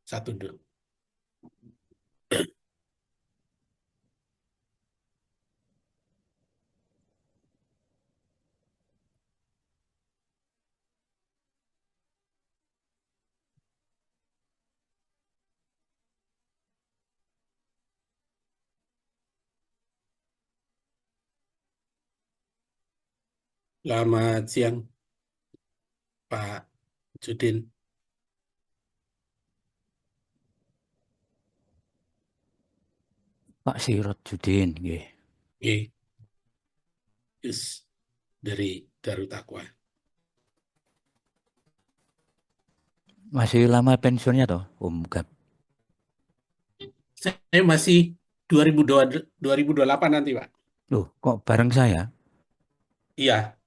Satu dulu. Selamat siang, Pak Judin. Pak Sirojudin, nggih. Oke, Yus, dari Darut Takwa. Masih lama pensiunnya toh, Om Gap. Saya masih 2002, 2028 nanti, Pak. Loh, kok bareng saya? Iya,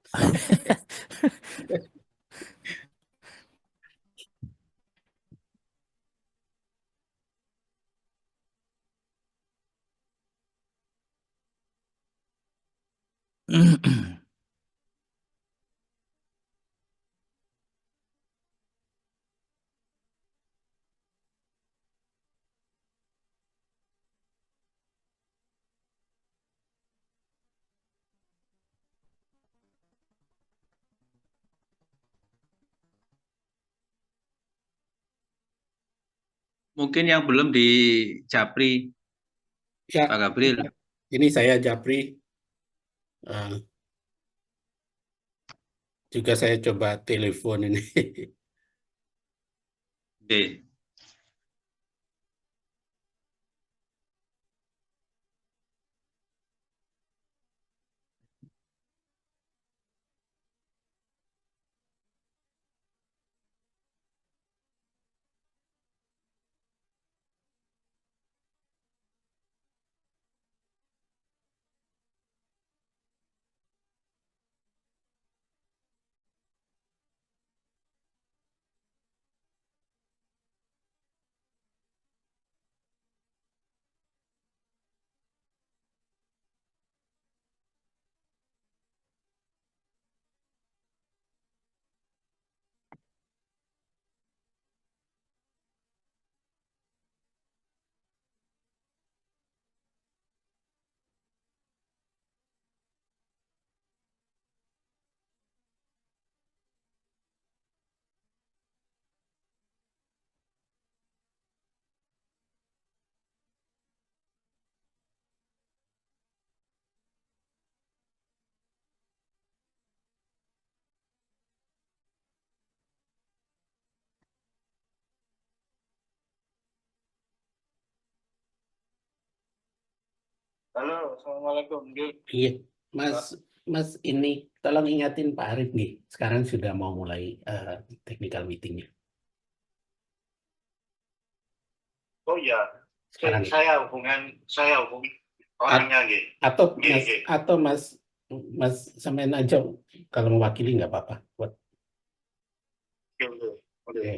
Mungkin yang belum di Japri, ya. Pak Gabriel. Ini saya Japri. Juga saya coba telepon ini. Oke. Halo, Assalamualaikum. Iya, Mas, Mas ini tolong ingatin Pak Arif nih. Sekarang sudah mau mulai technical meetingnya. Oh iya, Sekarang nih. saya hubungi A- orangnya gitu. atau Gini, Mas gini. atau Mas Mas samain aja kalau mewakili nggak apa-apa. Buat Oke, oke. oke.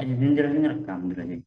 Aja sendiri ngerekam berarti.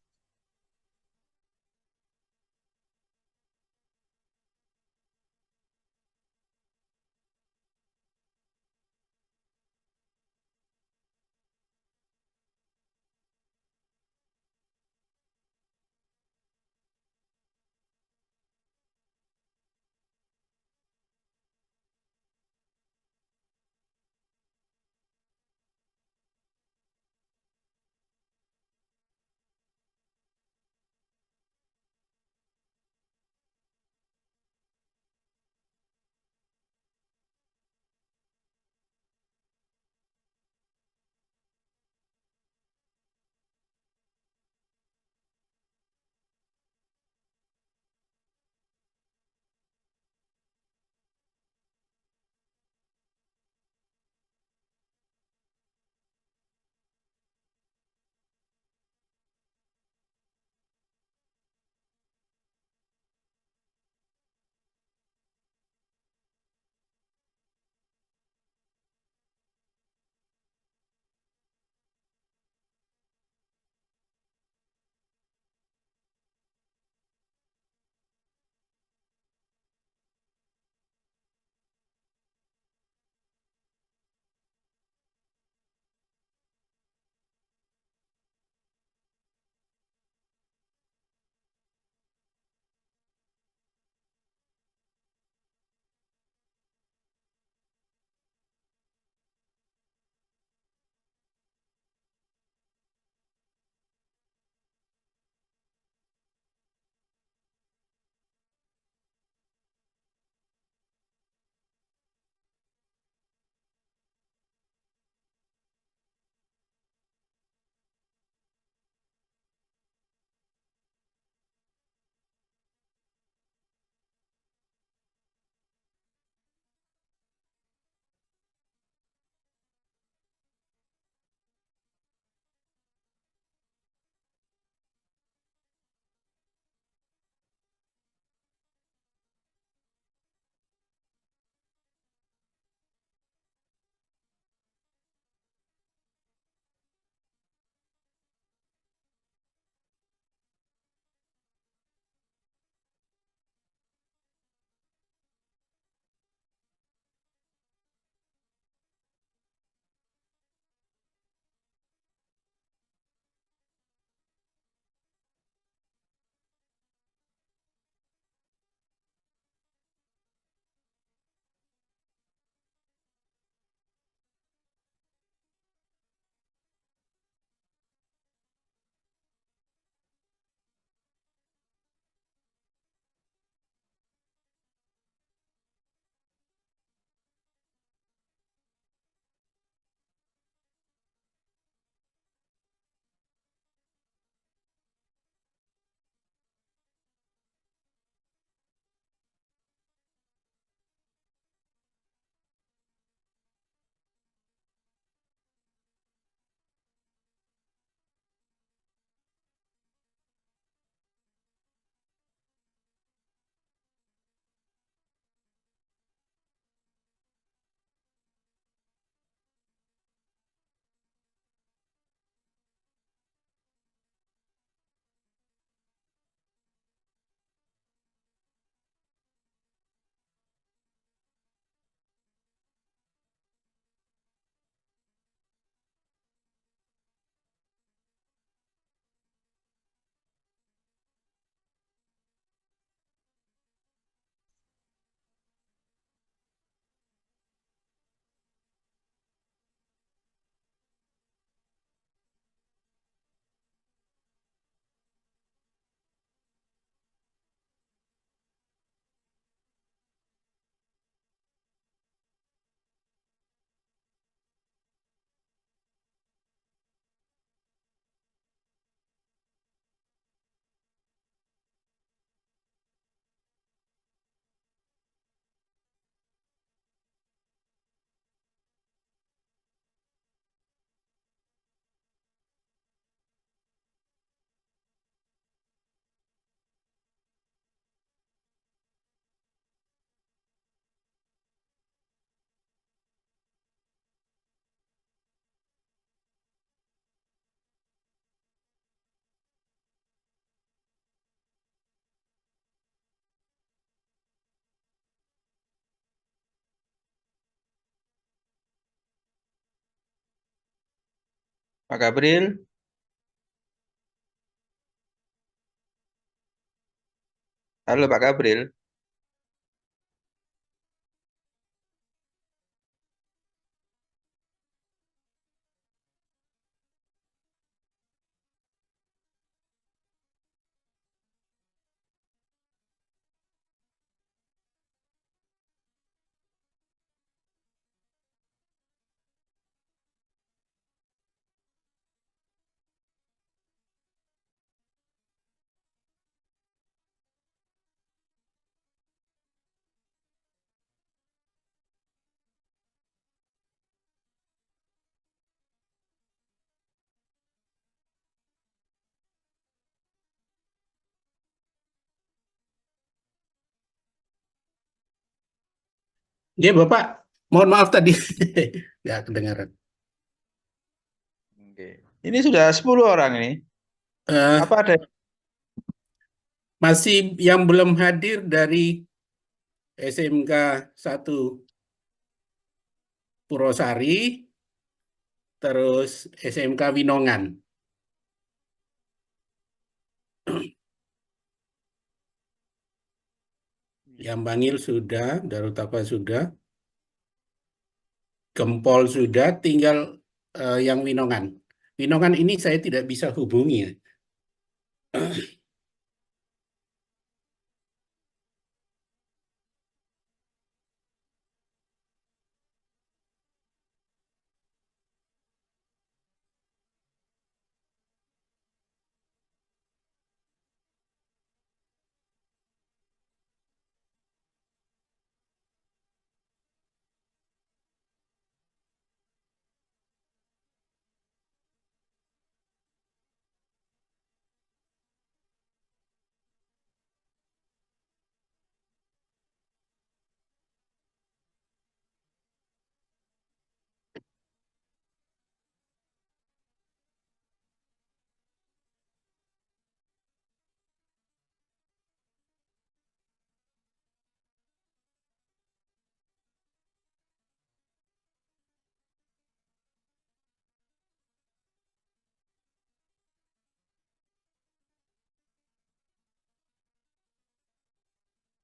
Pak Gabriel. Halo Pak Gabriel. Dia Bapak, mohon maaf tadi nggak kedengaran. Oke. Ini sudah 10 orang ini. Eh, Apa ada Masih yang belum hadir dari SMK 1 Purwosari, terus SMK Winongan. Yang Bangil sudah, Darutapa sudah, Gempol sudah, tinggal yang Winongan. Winongan ini saya tidak bisa hubungi. Ya.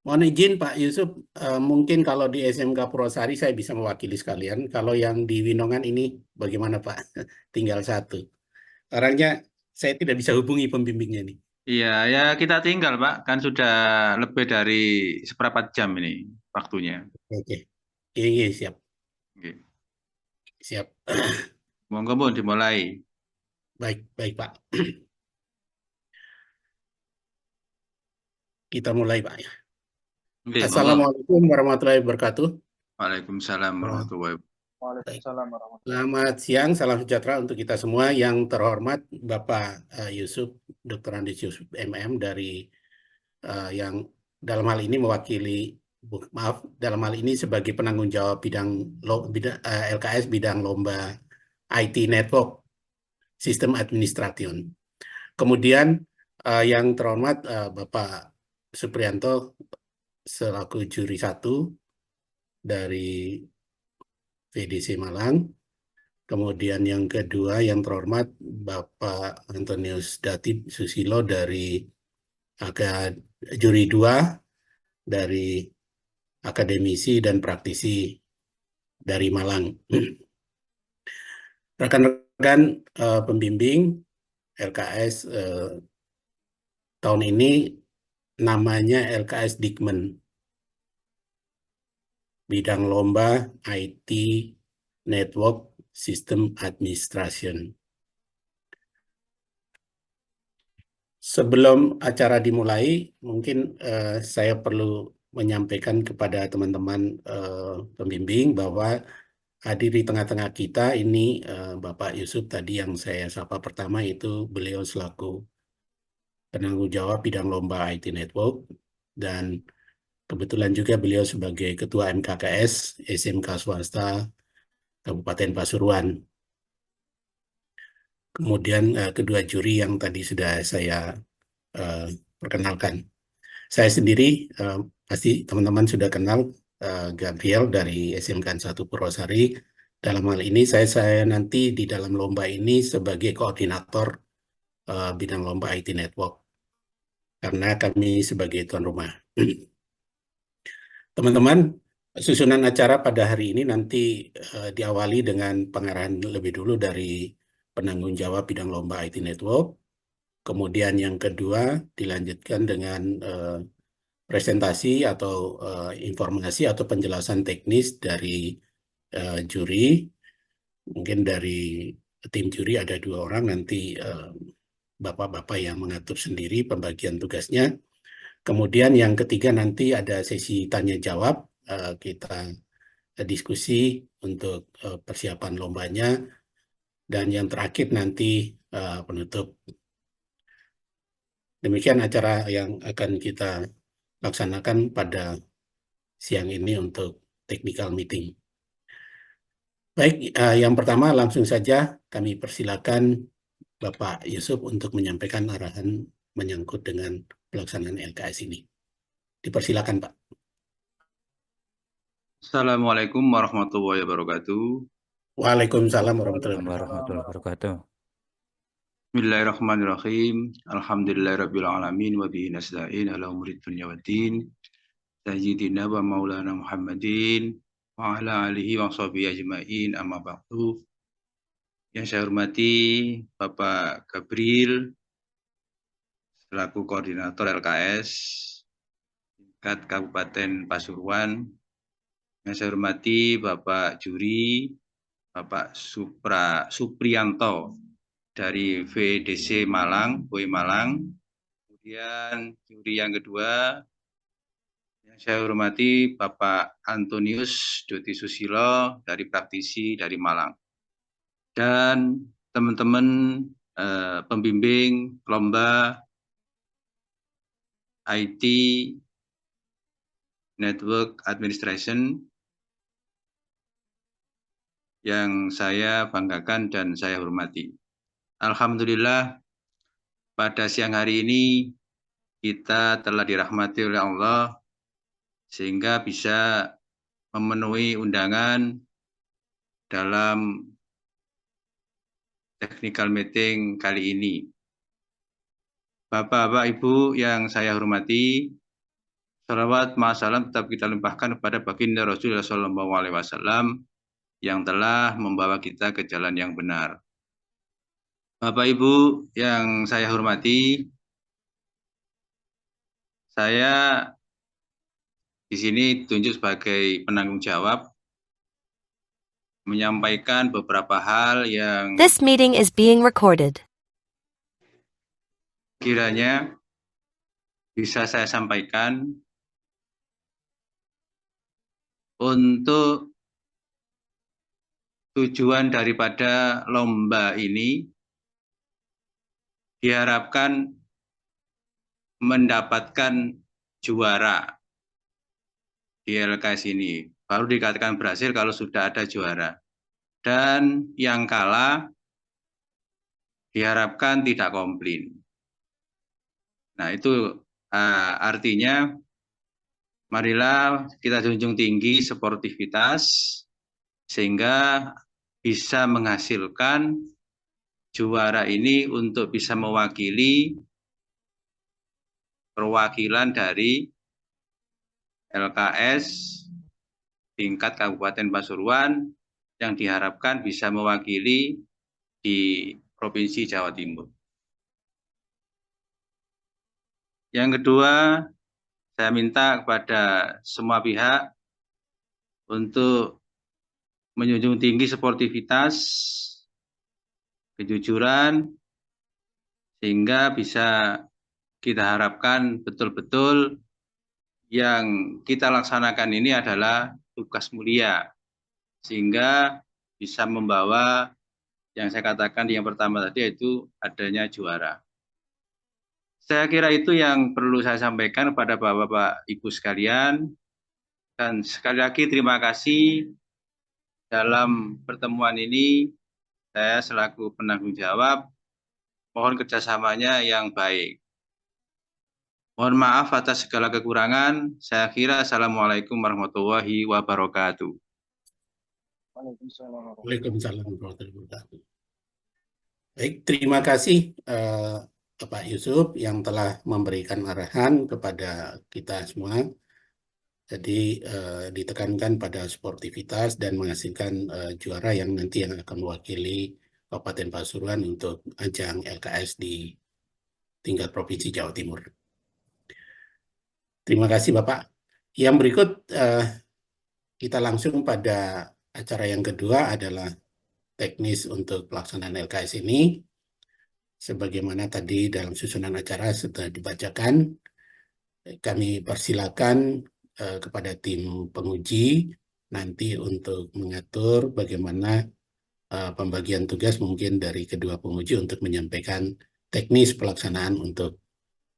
Mohon izin Pak Yusuf, mungkin kalau di SMK Purwosari saya bisa mewakili sekalian. Kalau yang di Winongan ini bagaimana Pak? Tinggal satu. Orangnya saya tidak bisa hubungi pembimbingnya nih. Iya, ya kita tinggal Pak. Kan sudah lebih dari seperempat jam ini waktunya. Oke, iya, siap, Oke. siap. Monggo mau dimulai. Baik, baik Pak. Kita mulai Pak ya. Oke, monggo. Assalamualaikum warahmatullahi wabarakatuh. Waalaikumsalam warahmatullahi wabarakatuh. Waalaikumsalam warahmatullahi Selamat siang, salam sejahtera untuk kita semua. Yang terhormat Bapak Yusuf, Dr. Andes Yusuf MM dari yang dalam hal ini mewakili, maaf, dalam hal ini sebagai penanggung jawab LKS bidang lomba IT Network Sistem Administration. Kemudian yang terhormat Bapak Suprianto selaku juri 1 dari VDC Malang. Kemudian yang kedua yang terhormat Bapak Antonius Datib Susilo dari juri 2 dari akademisi dan praktisi dari Malang. Rekan-rekan pembimbing LKS tahun ini namanya LKS Dikmen, bidang lomba IT Network System Administration. Sebelum acara dimulai, mungkin saya perlu menyampaikan kepada teman-teman pembimbing bahwa hadir di tengah-tengah kita ini Bapak Yusuf tadi yang saya sapa pertama itu beliau selaku penanggung jawab bidang lomba IT Network dan kebetulan juga beliau sebagai Ketua MKKS SMK Swasta Kabupaten Pasuruan. Kemudian kedua juri yang tadi sudah saya perkenalkan. Saya sendiri pasti teman-teman sudah kenal Gabriel dari SMK 1 Purwosari Dalam hal ini saya nanti di dalam lomba ini sebagai koordinator bidang lomba IT Network karena kami sebagai tuan rumah. Teman-teman, susunan acara pada hari ini nanti diawali dengan pengarahan lebih dulu dari penanggung jawab bidang lomba IT Network. Kemudian yang kedua dilanjutkan dengan presentasi atau informasi atau penjelasan teknis dari juri. Mungkin dari tim juri ada 2 orang, nanti bapak-bapak yang mengatur sendiri pembagian tugasnya. Kemudian yang ketiga nanti ada sesi tanya jawab, kita diskusi untuk persiapan lombanya, dan yang terakhir nanti penutup. Demikian acara yang akan kita laksanakan pada siang ini untuk technical meeting. Baik, yang pertama langsung saja kami persilakan Bapak Yusuf untuk menyampaikan arahan menyangkut dengan pelaksanaan LKS ini. Dipersilakan, Pak. Assalamualaikum warahmatullahi wabarakatuh. Waalaikumsalam warahmatullahi wabarakatuh. Warahmatullahi wabarakatuh. Bismillahirrahmanirrahim. Alhamdulillahirabbil alamin wa bihi nasta'in ala umuri dunya waddin. Sayyidina wa maulana Muhammadin wa ala alihi wa sahbihi ajmain, amma ba'du. Yang saya hormati Bapak Gabriel selaku koordinator LKS tingkat Kabupaten Pasuruan. Yang saya hormati Bapak Juri, Bapak Supriyanto dari VDC Malang, UI Malang. Kemudian juri yang kedua yang saya hormati Bapak Antonius Doti Susilo dari praktisi dari Malang. Dan teman-teman pembimbing lomba IT Network Administration yang saya banggakan dan saya hormati. Alhamdulillah, pada siang hari ini kita telah dirahmati oleh Allah sehingga bisa memenuhi undangan dalam technical meeting kali ini. Bapak-bapak, Ibu yang saya hormati, salawat ma'asalam tetap kita limpahkan kepada baginda Rasulullah SAW yang telah membawa kita ke jalan yang benar. Bapak Ibu yang saya hormati, saya di sini ditunjuk sebagai penanggung jawab menyampaikan beberapa hal yang This meeting is being recorded. kiranya bisa saya sampaikan untuk tujuan daripada lomba ini diharapkan mendapatkan juara di LKS ini. Baru dikatakan berhasil kalau sudah ada juara. Dan yang kalah diharapkan tidak komplain. Nah, itu artinya marilah kita junjung tinggi sportivitas sehingga bisa menghasilkan juara ini untuk bisa mewakili perwakilan dari LKS tingkat Kabupaten Pasuruan yang diharapkan bisa mewakili di Provinsi Jawa Timur. Yang kedua, saya minta kepada semua pihak untuk menjunjung tinggi sportivitas, kejujuran, sehingga bisa kita harapkan betul-betul yang kita laksanakan ini adalah tugas mulia, sehingga bisa membawa yang saya katakan yang pertama tadi yaitu adanya juara. Saya kira itu yang perlu saya sampaikan kepada Bapak-Bapak Ibu sekalian. Dan sekali lagi terima kasih dalam pertemuan ini saya selaku penanggung jawab mohon kerjasamanya yang baik. Mohon maaf atas segala kekurangan. Saya kira assalamualaikum warahmatullahi wabarakatuh. Waalaikumsalam warahmatullahi wabarakatuh. Baik, terima kasih Bapak Yusuf yang telah memberikan arahan kepada kita semua. Jadi ditekankan pada sportivitas dan menghasilkan juara yang nanti yang akan mewakili Kabupaten Pasuruan untuk ajang LKS di tingkat Provinsi Jawa Timur. Terima kasih Bapak. Yang berikut kita langsung pada acara yang kedua adalah teknis untuk pelaksanaan LKS ini. Sebagaimana tadi dalam susunan acara sudah dibacakan, kami persilakan kepada tim penguji nanti untuk mengatur bagaimana pembagian tugas mungkin dari kedua penguji untuk menyampaikan teknis pelaksanaan untuk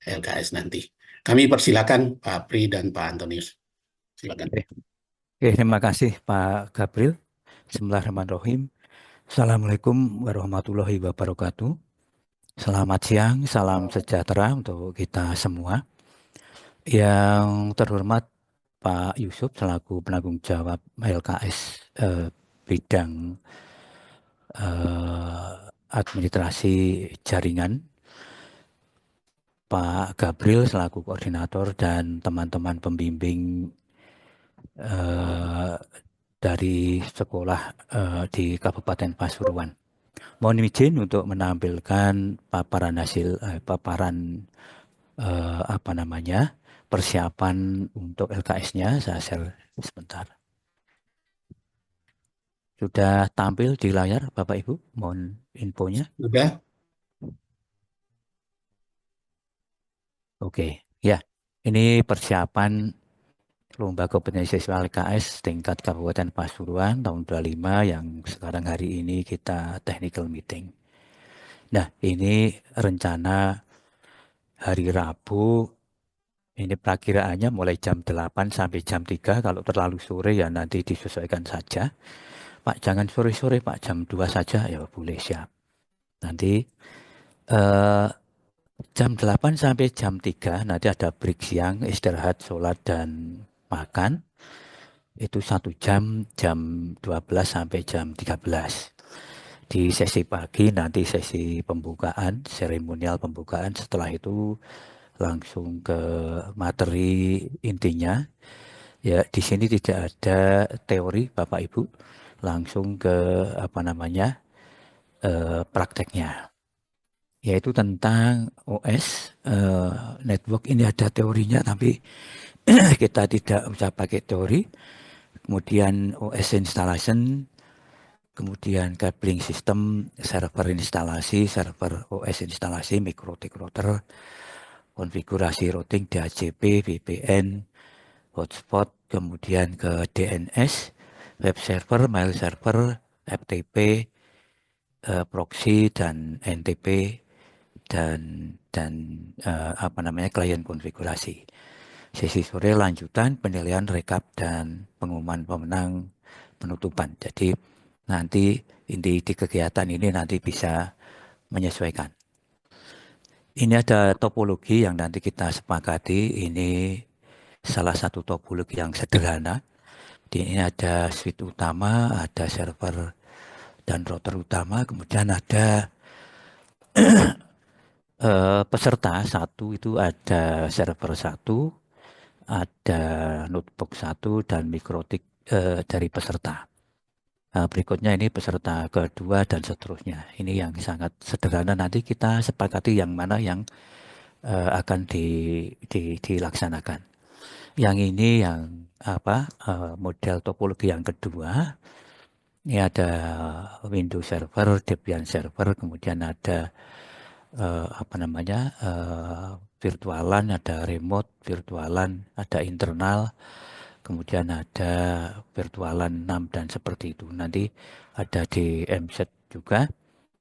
LKS nanti. Kami persilakan Pak Pri dan Pak Antonius. Silakan. Oke, terima kasih Pak Gabriel. Bismillahirrahmanirrahim. Assalamualaikum warahmatullahi wabarakatuh. Selamat siang, salam sejahtera untuk kita semua. Yang terhormat Pak Yusuf selaku penanggung jawab LKS bidang administrasi jaringan, Pak Gabriel selaku koordinator dan teman-teman pembimbing dari sekolah di Kabupaten Pasuruan. Mohon izin untuk menampilkan paparan hasil persiapan untuk LKS-nya. Saya share sebentar. Sudah tampil di layar Bapak Ibu? Mohon infonya. Sudah? Oke, ya. Ini persiapan Lomba Kompetensi Siswa LKS tingkat Kabupaten Pasuruan tahun 25 yang sekarang hari ini kita technical meeting. Nah, ini rencana hari Rabu, ini perakiraannya mulai jam 8 sampai jam 3, kalau terlalu sore ya nanti disesuaikan saja. Pak, jangan sore-sore Pak, jam 2 saja ya boleh, siap. Nanti jam 8 sampai jam 3 nanti ada break siang, istirahat, sholat, dan makan. Itu 1 jam, jam 12 sampai jam 13. Di sesi pagi nanti sesi pembukaan, seremonial pembukaan. Setelah itu langsung ke materi intinya. Ya, di sini tidak ada teori Bapak Ibu, langsung ke prakteknya. Yaitu tentang OS network. Ini ada teorinya tapi kita tidak bisa pakai teori. Kemudian OS installation, kemudian cabling system, server instalasi, server OS instalasi, mikrotik router, konfigurasi routing DHCP, VPN, hotspot, kemudian ke DNS, web server, mail server, FTP, proxy, dan NTP, dan klien konfigurasi. Sesi sore lanjutan penilaian rekap dan pengumuman pemenang penutupan. Jadi nanti inti kegiatan ini nanti bisa menyesuaikan. Ini ada topologi yang nanti kita sepakati. Ini salah satu topologi yang sederhana. Di ini ada switch utama, ada server dan router utama, kemudian ada peserta satu, itu ada server satu, ada notebook satu, dan mikrotik dari peserta. Berikutnya ini peserta kedua dan seterusnya. Ini yang sangat sederhana, nanti kita sepakati yang mana yang akan dilaksanakan. Yang ini yang model topologi yang kedua. Ini ada Windows Server, Debian Server, kemudian ada virtualan, ada remote, virtualan, ada internal, kemudian ada virtualan 6 dan seperti itu. Nanti ada di MZ juga.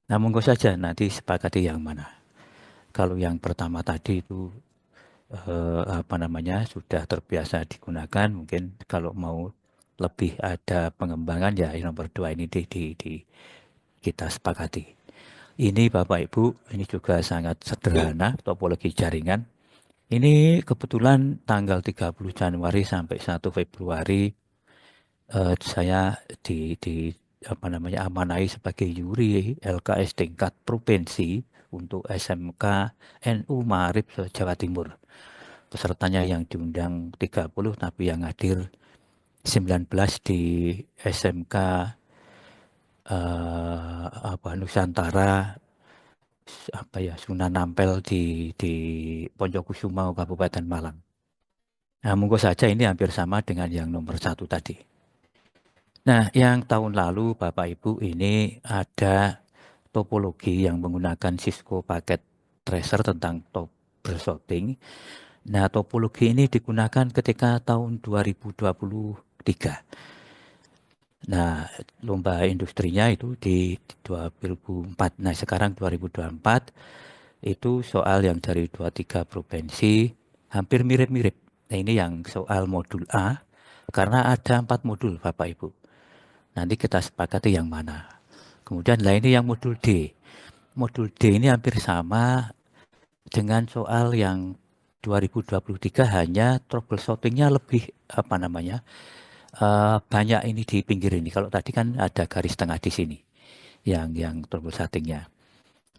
Nah, monggo saja nanti sepakati yang mana. Kalau yang pertama tadi itu sudah terbiasa digunakan, mungkin kalau mau lebih ada pengembangan ya nomor 2 ini kita sepakati. Ini Bapak Ibu, ini juga sangat sederhana topologi jaringan. Ini kebetulan tanggal 30 Januari sampai 1 Februari saya amanai sebagai juri LKS tingkat provinsi untuk SMK NU Maarif Jawa Timur. Pesertanya yang diundang 30 tapi yang hadir 19 di SMK Nusantara Sunan Ampel di Poncokusuma Kabupaten Malang. Nah, monggo saja ini hampir sama dengan yang nomor 1 tadi. Nah, yang tahun lalu Bapak Ibu ini ada topologi yang menggunakan Cisco Packet Tracer tentang troubleshooting. Nah, topologi ini digunakan ketika tahun 2023. Nah, lomba industrinya itu di 2004. Nah, sekarang 2024 itu soal yang dari 23 provinsi hampir mirip-mirip. Nah, ini yang soal modul A karena ada 4 modul Bapak Ibu. Nanti kita sepakati yang mana. Kemudian ini yang modul D. Modul D ini hampir sama dengan soal yang 2023, hanya troubleshootingnya lebih banyak ini di pinggir ini. Kalau tadi kan ada garis tengah di sini yang troubleshootingnya.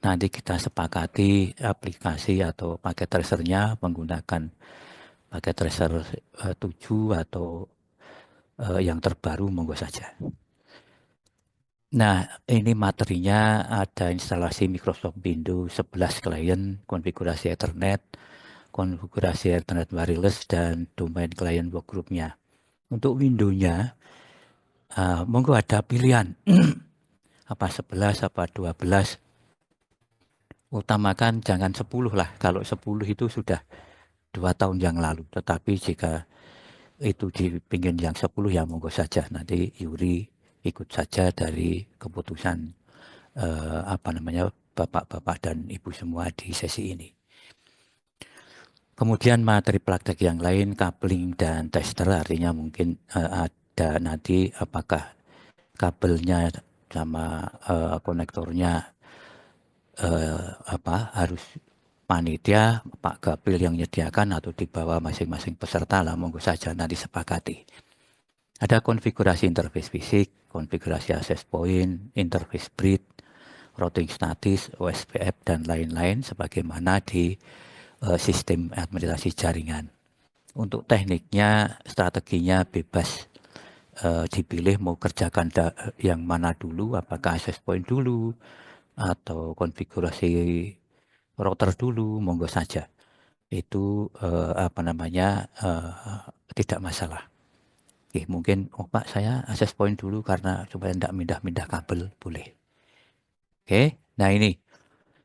Nanti kita sepakati aplikasi atau paket tracernya menggunakan paket tracer 7 atau yang terbaru, monggo saja. Nah, ini materinya ada instalasi Microsoft Windows 11 Client, konfigurasi Ethernet, konfigurasi Ethernet wireless, dan domain client workgroup-nya. Untuk Windows-nya, monggo ada pilihan, apa 11, apa 12. Utamakan jangan 10 lah, kalau 10 itu sudah 2 tahun yang lalu. Tetapi jika itu dipingin yang 10 ya monggo saja, nanti Yuri ikut saja dari keputusan bapak-bapak dan ibu semua di sesi ini. Kemudian materi praktek yang lain, coupling dan tester, artinya mungkin ada nanti apakah kabelnya sama konektornya harus panitia Pak Gapil yang menyediakan atau di bawah masing-masing peserta lah, monggo saja nanti sepakati. Ada konfigurasi interface fisik, konfigurasi access point, interface bridge, routing status, OSPF, dan lain-lain sebagaimana di sistem administrasi jaringan. Untuk tekniknya, strateginya bebas dipilih mau kerjakan yang mana dulu, apakah access point dulu atau konfigurasi router dulu, monggo saja. Itu tidak masalah. Oke, mungkin Pak saya access point dulu karena supaya tidak mindah-mindah kabel, boleh. Oke, nah ini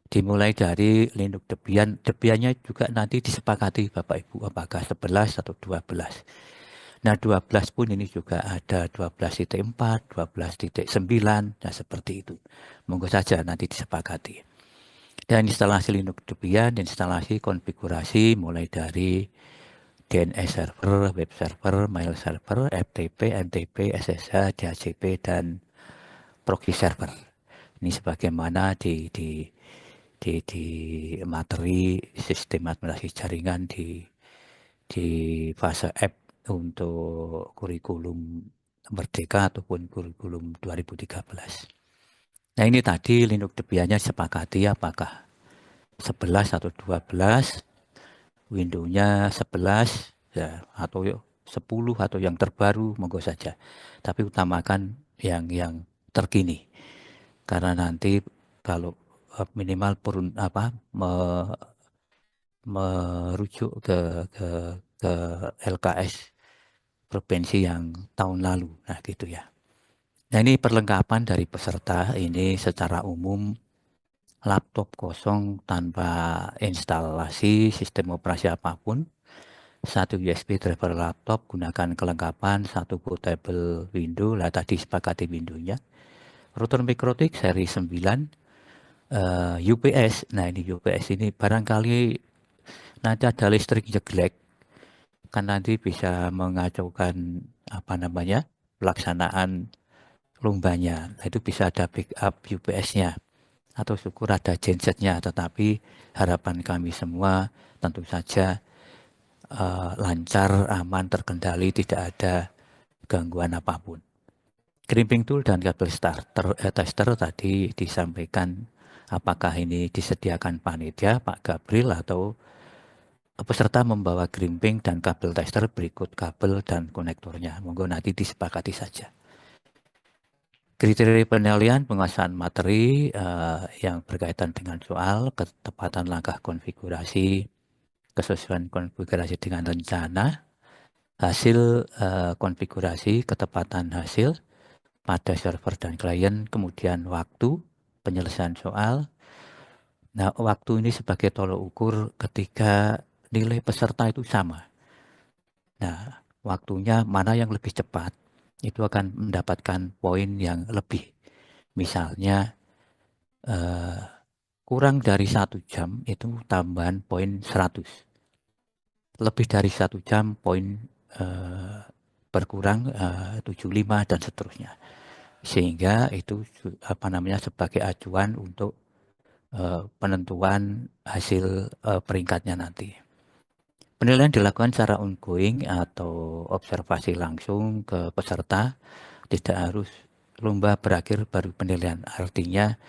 dimulai dari Linux Debian. Debiannya juga nanti disepakati Bapak Ibu apakah 11 atau 12. Nah 12 pun ini juga ada 12.4, 12.9, nah seperti itu. Monggo saja nanti disepakati. Dan instalasi Linux Debian, instalasi konfigurasi mulai dari DNS server, web server, mail server, FTP, NTP, SSH, DHCP, dan proxy server. Ini sebagaimana di materi sistem administrasi jaringan di fase F untuk kurikulum Merdeka ataupun kurikulum 2013. Nah ini tadi Linux Debiannya sepakati apakah 11 atau 12. Windows-nya 11 ya, atau 10 atau yang terbaru, monggo saja. Tapi utamakan yang terkini. Karena nanti kalau minimal merujuk ke LKS provinsi yang tahun lalu. Nah, gitu ya. Nah, ini perlengkapan dari peserta ini secara umum. Laptop kosong tanpa instalasi sistem operasi apapun, 1 USB driver laptop, gunakan kelengkapan 1 bootable window, lah tadi sepakati Windows-nya, router Mikrotik seri 9, UPS. Nah ini UPS ini barangkali nanti ada listrik jelek, kan nanti bisa mengacaukan pelaksanaan lombanya. Nah, itu bisa ada backup UPS-nya. Atau syukur ada gensetnya, tetapi harapan kami semua tentu saja lancar, aman, terkendali, tidak ada gangguan apapun. Crimping tool dan kabel tester tadi disampaikan apakah ini disediakan panitia Pak Gabriel atau peserta membawa crimping dan kabel tester berikut kabel dan konektornya. Monggo nanti disepakati saja. Kriteria penilaian penguasaan materi yang berkaitan dengan soal ketepatan langkah konfigurasi, kesesuaian konfigurasi dengan rencana, hasil konfigurasi, ketepatan hasil pada server dan klien, kemudian waktu penyelesaian soal. Nah, waktu ini sebagai tolok ukur ketika nilai peserta itu sama. Nah, waktunya mana yang lebih cepat, itu akan mendapatkan poin yang lebih. Misalnya, kurang dari 1 jam itu tambahan poin 100. Lebih dari 1 jam poin berkurang 75 dan seterusnya. Sehingga itu sebagai acuan untuk penentuan hasil peringkatnya nanti. Penilaian dilakukan secara ongoing atau observasi langsung ke peserta, tidak harus lomba berakhir baru penilaian. Artinya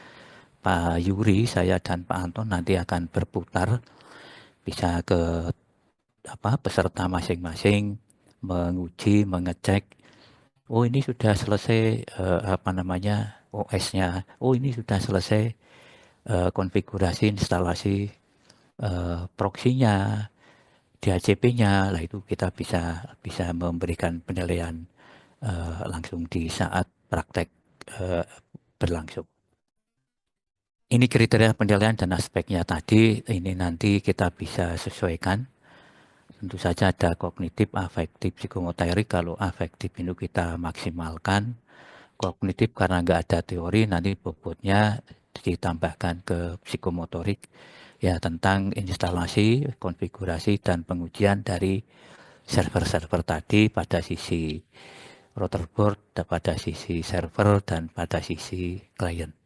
Pak Yuri, saya dan Pak Anton nanti akan berputar, bisa ke peserta masing-masing, menguji, mengecek, oh ini sudah selesai OS-nya, oh ini sudah selesai konfigurasi instalasi proxy-nya, DHCP-nya, lah itu kita bisa memberikan penilaian langsung di saat praktek berlangsung. Ini kriteria penilaian dan aspeknya tadi, ini nanti kita bisa sesuaikan. Tentu saja ada kognitif, afektif, psikomotorik. Kalau afektif itu kita maksimalkan. Kognitif karena nggak ada teori, nanti bobotnya ditambahkan ke psikomotorik. Ya, tentang instalasi, konfigurasi, dan pengujian dari server-server tadi pada sisi routerboard, pada sisi server, dan pada sisi klien.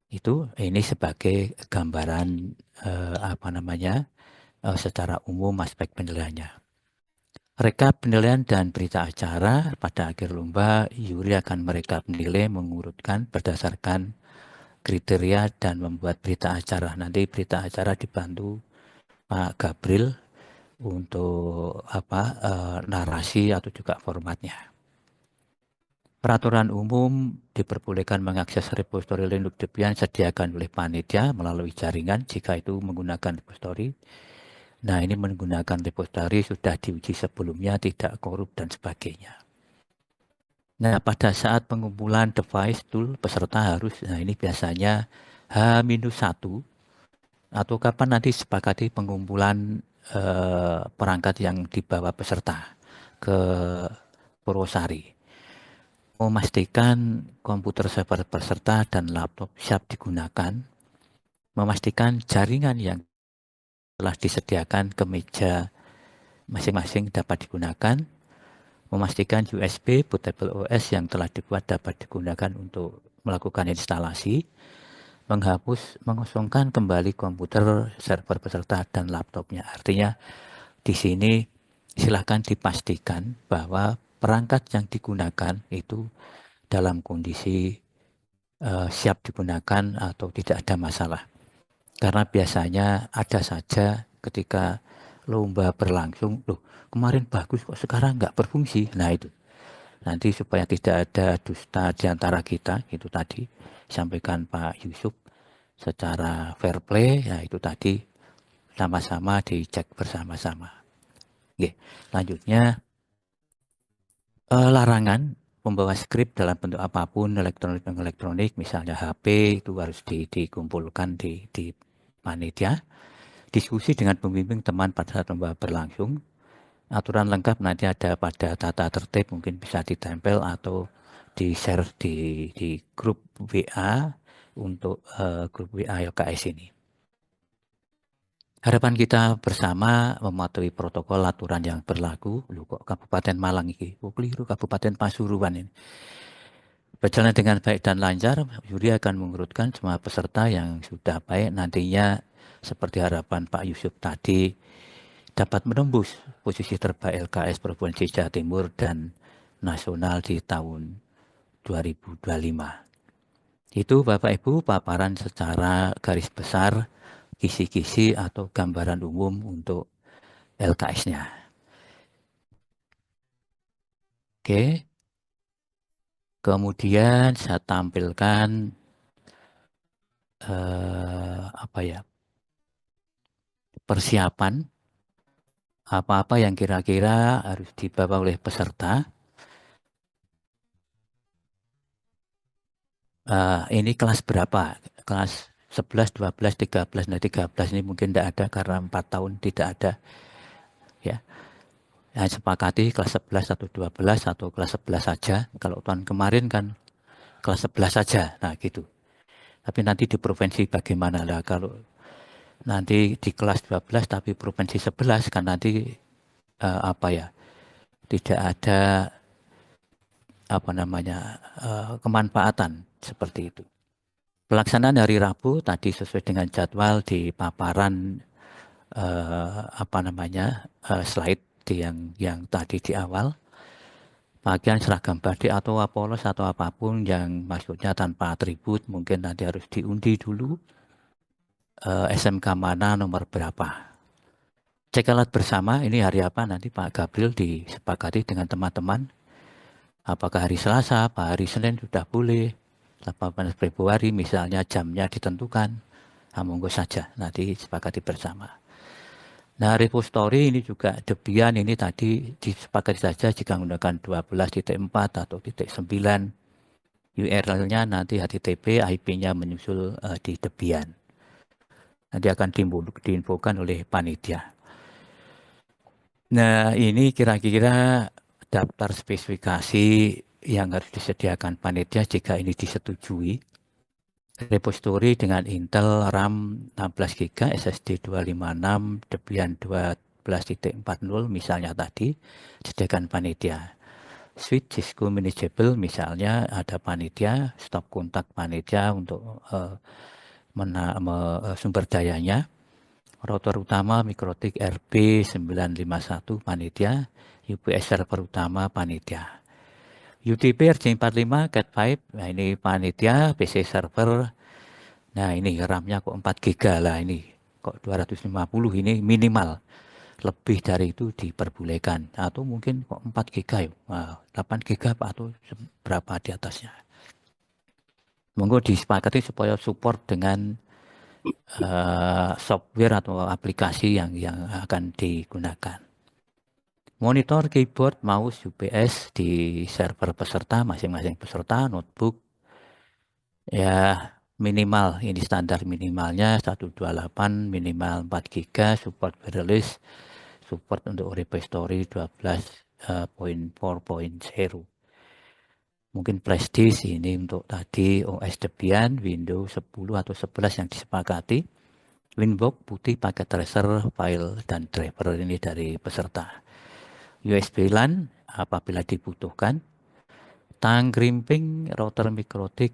Ini sebagai gambaran secara umum aspek penilaiannya. Rekap penilaian dan berita acara pada akhir lomba, Yuri akan merekap nilai mengurutkan berdasarkan kriteria dan membuat berita acara. Nanti berita acara dibantu Pak Gabriel untuk narasi atau juga formatnya. Peraturan umum diperbolehkan mengakses repository Linux Debian sediakan oleh panitia melalui jaringan jika itu menggunakan repository. Nah, ini menggunakan repository sudah diuji sebelumnya, tidak korup dan sebagainya. Nah, pada saat pengumpulan device tool peserta harus, nah ini biasanya H-1 atau kapan nanti sepakati pengumpulan perangkat yang dibawa peserta ke Purwosari. Memastikan komputer server peserta dan laptop siap digunakan, memastikan jaringan yang telah disediakan ke meja masing-masing dapat digunakan, memastikan USB bootable OS yang telah dibuat dapat digunakan untuk melakukan instalasi, mengosongkan kembali komputer server peserta dan laptopnya. Artinya di sini silakan dipastikan bahwa perangkat yang digunakan itu dalam kondisi siap digunakan atau tidak ada masalah. Karena biasanya ada saja ketika lomba berlangsung, loh kemarin bagus kok sekarang nggak berfungsi. Nah itu, nanti supaya tidak ada dusta di antara kita, itu tadi sampaikan Pak Yusuf secara fair play, ya itu tadi sama-sama dicek bersama-sama. Oke, lanjutnya larangan membawa skrip dalam bentuk apapun elektronik, misalnya HP itu harus dikumpulkan di panitia. Diskusi dengan pembimbing teman pada saat lomba berlangsung. Aturan lengkap nanti ada pada tata tertib, mungkin bisa ditempel atau di-share di grup WA untuk grup WA LKS ini. Harapan kita bersama mematuhi protokol aturan yang berlaku. Loh kok Kabupaten Malang ini? Oh keliru, Kabupaten Pasuruan ini. Berjalan dengan baik dan lancar, Yuri akan mengurutkan semua peserta yang sudah baik nantinya seperti harapan Pak Yusuf tadi dapat menembus posisi terbaik LKS Provinsi Jawa Timur dan nasional di tahun 2025. Itu Bapak Ibu paparan secara garis besar kisi-kisi atau gambaran umum untuk LKS-nya. Oke. Kemudian saya tampilkan persiapan apa-apa yang kira-kira harus dibawa oleh peserta. Ini kelas berapa? Kelas 11, 12, 13. Nah 13 ini mungkin tidak ada karena 4 tahun tidak ada. Ya. Yang sepakati kelas 11 atau 12 atau kelas 11 saja. Kalau tahun kemarin kan kelas 11 saja. Nah gitu. Tapi nanti di provinsi bagaimana lah kalau nanti di kelas 12 tapi provinsi 11 kan nanti tidak ada kemanfaatan seperti itu. Pelaksanaan hari Rabu tadi sesuai dengan jadwal di paparan slide yang tadi di awal. Pakaian seragam batik atau polos atau apapun yang maksudnya tanpa atribut mungkin nanti harus diundi dulu. SMK mana nomor berapa. Cek alat bersama ini hari apa nanti Pak Gabriel disepakati dengan teman-teman. Apakah hari Selasa, apa hari Senin sudah boleh. 18 Februari misalnya jamnya ditentukan. Monggo saja nanti disepakati bersama. Nah repository ini juga Debian ini tadi disepakati saja jika menggunakan 12.4 atau .9 URL-nya nanti HTTP IP-nya menyusul di Debian. Nanti akan diinfokan oleh panitia. Nah ini kira-kira daftar spesifikasi yang harus disediakan panitia jika ini disetujui. Repository dengan Intel RAM 16 GB, SSD 256, Debian 12.40 misalnya tadi, disediakan panitia. Switch Cisco manageable misalnya ada panitia, stop kontak panitia untuk sumber dayanya. Router utama Mikrotik RB951 panitia, UPS server utama panitia. UDP RJ45 Cat5, nah ini panitia, PC server, nah ini RAM-nya kok 4 GB lah ini, kok 250 ini minimal, lebih dari itu diperbolehkan, atau mungkin kok 4 GB ya, nah, 8 GB atau berapa di atasnya. Monggo disepakati supaya support dengan software atau aplikasi yang akan digunakan. Monitor, keyboard, mouse, UPS di server peserta, masing-masing peserta, notebook, ya minimal, ini standar minimalnya 128, minimal 4 GB, support wireless, support untuk repository 12.4.0. Mungkin flash disk ini untuk tadi OS Debian, Windows 10 atau 11 yang disepakati. Winbox putih pakai tracer, file, dan driver ini dari peserta. USB LAN apabila dibutuhkan, tang grimping, router Mikrotik,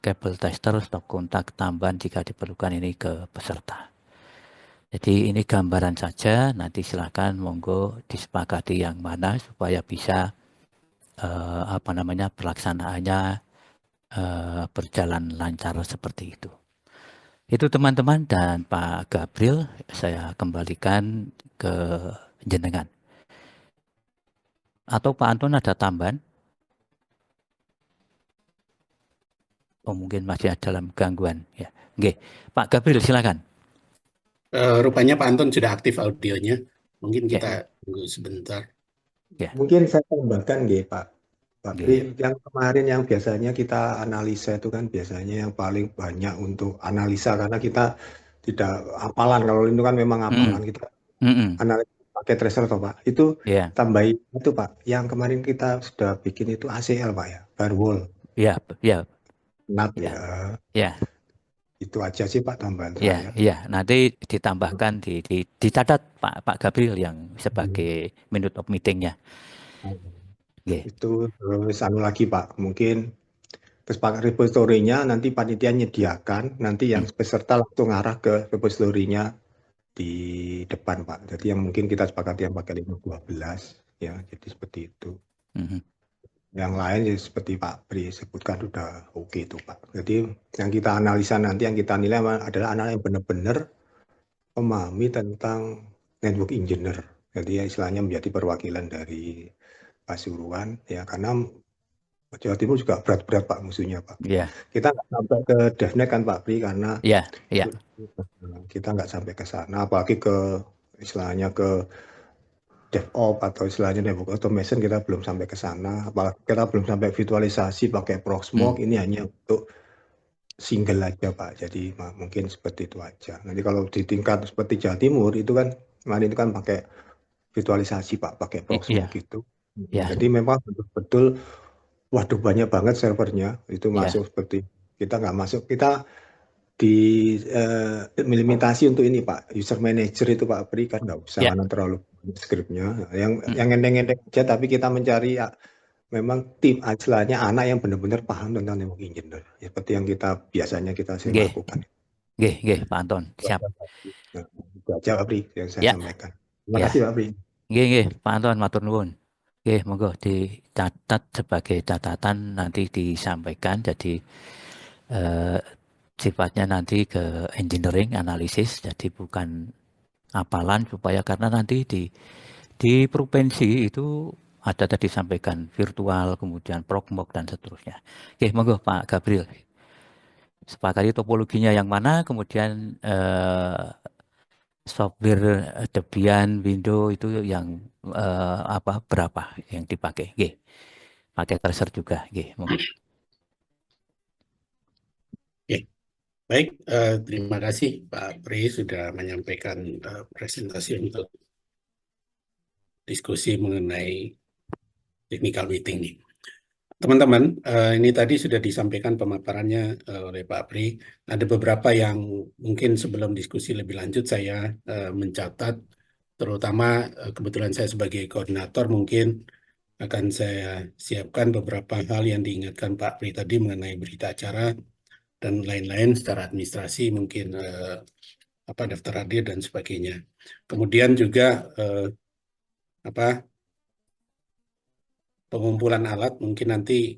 kabel tester, stop kontak tambahan jika diperlukan ini ke peserta. Jadi ini gambaran saja, nanti silakan monggo disepakati yang mana supaya bisa pelaksanaannya berjalan lancar seperti itu. Itu teman-teman, dan Pak Gabriel saya kembalikan ke jenengan. Atau Pak Anton ada tambahan? Oh mungkin masih ada dalam gangguan ya. Oke, Pak Gabriel silakan. Rupanya Pak Anton sudah aktif audionya. Mungkin kita tunggu sebentar. Ya. Mungkin saya tambahkan Pak Oke. yang kemarin yang biasanya kita analisa itu kan biasanya yang paling banyak untuk analisa karena kita tidak hafalan. Kalau itu kan memang hafalan kita analisa pakai tracer toh Pak. Itu tambahin itu Pak. Yang kemarin kita sudah bikin itu ACL Pak ya, firewall. Ya. NAT ya. Ya. Itu aja sih Pak tambahan saya. Ya, nanti ditambahkan dicatat Pak Gabriel yang sebagai minute of meeting-nya. Itu terus lagi Pak, mungkin kesepakatan repository-nya nanti panitia nyediakan, nanti yang peserta langsung arah ke repository-nya di depan Pak. Jadi yang mungkin kita sepakati yang pakai 512 ya, jadi seperti itu. Yang lain ya seperti Pak Bri sebutkan sudah oke itu Pak. Jadi yang kita analisa nanti, yang kita nilai adalah anak yang benar-benar memahami tentang network engineer. Jadi ya istilahnya menjadi perwakilan dari Pasuruan ya, karena Jawa Timur juga berat-berat Pak musuhnya Pak. Ya, Kita nggak sampai ke DevNet kan Pak Bri, karena ya, ya, kita nggak sampai ke sana, apalagi ke istilahnya ke DevOps atau istilahnya network automation kita belum sampai ke sana, apalagi kita belum sampai virtualisasi pakai Proxmox. Ini hanya untuk single aja Pak, jadi mungkin seperti itu aja. Nanti kalau di tingkat seperti Jawa Timur itu kan kemarin itu kan pakai virtualisasi Pak, pakai Proxmox iya, gitu. ya, Jadi memang betul-betul waduh banyak banget servernya itu ya, masuk, seperti kita nggak masuk, kita dilimitasi untuk ini Pak, user manager itu Pak Bri kan nggak usah ya, karena terlalu banyak skripnya. Yang enteng-enteng aja, tapi kita mencari ya, memang tim istilahnya anak yang benar-benar paham tentang network engineer, ya, seperti yang kita biasanya kita sering nggih, lakukan. nggih, Pak Anton, Itu siap. aja, Pak Bri. Nah, itu aja Pak Bri yang saya Ya, sampaikan. Terima ya, kasih Pak Bri. nggih, Pak Anton, matur nuwun. Nggih, monggo dicatat sebagai catatan nanti disampaikan. Jadi sifatnya nanti ke engineering analisis, jadi bukan hafalan, supaya karena nanti di provinsi itu ada tadi sampaikan virtual, kemudian Proxmox dan seterusnya. Oke, monggo Pak Gabriel. Sepakati topologinya yang mana, kemudian software Debian, Windows itu yang berapa yang dipakai? Oke, pakai tracer juga. Oke, monggo. Oke, baik. Terima kasih Pak Pri sudah menyampaikan presentasi untuk diskusi mengenai technical meeting ini. Teman-teman, ini tadi sudah disampaikan pemaparannya oleh Pak Pri. Ada beberapa yang mungkin sebelum diskusi lebih lanjut saya mencatat, terutama kebetulan saya sebagai koordinator mungkin akan saya siapkan beberapa hal yang diingatkan Pak Pri tadi mengenai berita acara dan lain-lain secara administrasi, mungkin daftar hadir dan sebagainya. Kemudian juga pengumpulan alat mungkin nanti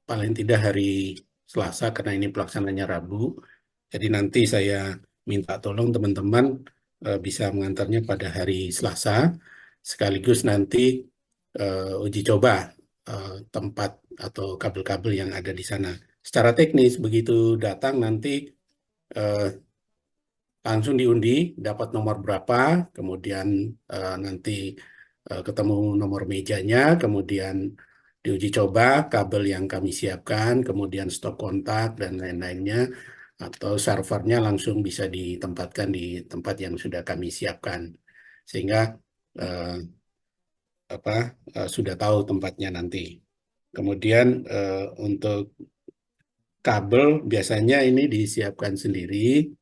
paling tidak hari Selasa karena ini pelaksananya Rabu. Jadi nanti saya minta tolong teman-teman bisa mengantarnya pada hari Selasa, sekaligus nanti uji coba tempat atau kabel-kabel yang ada di sana. Secara teknis begitu datang nanti langsung diundi dapat nomor berapa, kemudian nanti ketemu nomor mejanya, kemudian diuji coba kabel yang kami siapkan, kemudian stop kontak dan lain-lainnya, atau servernya langsung bisa ditempatkan di tempat yang sudah kami siapkan, sehingga sudah tahu tempatnya nanti. Kemudian untuk kabel biasanya ini disiapkan sendiri.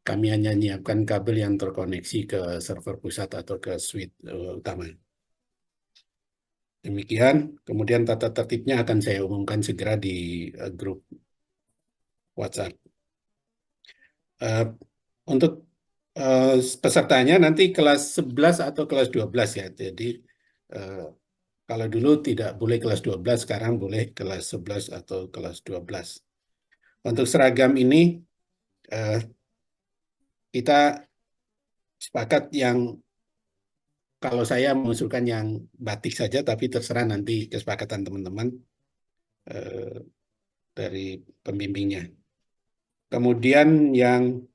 Kami hanya menyiapkan kabel yang terkoneksi ke server pusat atau ke switch utama. Demikian, kemudian tata tertibnya akan saya umumkan segera di grup WhatsApp. Untuk pesertanya nanti kelas 11 atau kelas 12 ya. Jadi kalau dulu tidak boleh kelas 12, sekarang boleh kelas 11 atau kelas 12. Untuk seragam ini kita sepakat yang kalau saya mengusulkan yang batik saja, tapi terserah nanti kesepakatan teman-teman dari pembimbingnya. Kemudian yang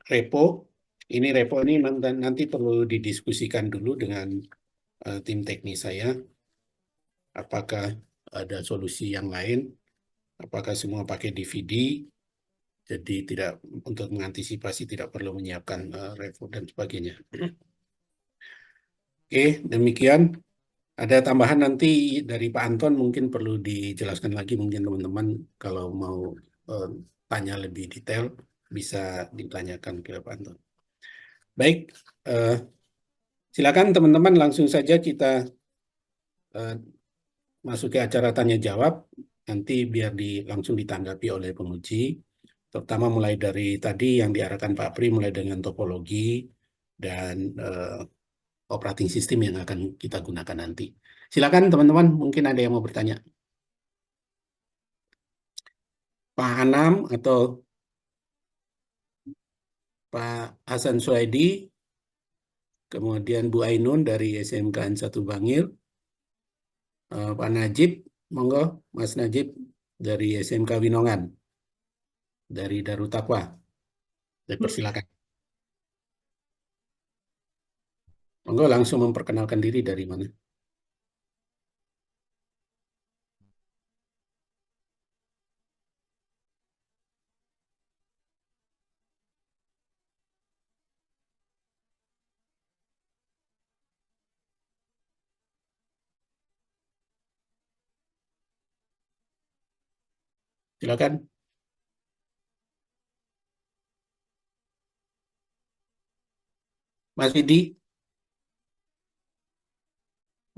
repo ini nanti perlu didiskusikan dulu dengan tim teknis saya. Apakah ada solusi yang lain? Apakah semua pakai DVD? Jadi tidak, untuk mengantisipasi tidak perlu menyiapkan repo dan sebagainya. Oke, demikian. Ada tambahan nanti dari Pak Anton, mungkin perlu dijelaskan lagi, mungkin teman-teman kalau mau tanya lebih detail bisa ditanyakan ke Pak Anton. Baik, silakan teman-teman langsung saja kita masuk ke acara tanya jawab. Nanti biar langsung ditanggapi oleh penguji, terutama mulai dari tadi yang diarahkan Pak Pri, mulai dengan topologi dan operating system yang akan kita gunakan nanti. Silakan teman-teman, mungkin ada yang mau bertanya. Pak Anam atau Pak Hasan Suhaidi, kemudian Bu Ainun dari SMK 1 Bangil, Pak Najib, monggo Mas Najib dari SMK Winongan, dari Darut Taqwa. Saya persilakan. Monggo langsung memperkenalkan diri dari mana. Silakan. Mas Widi,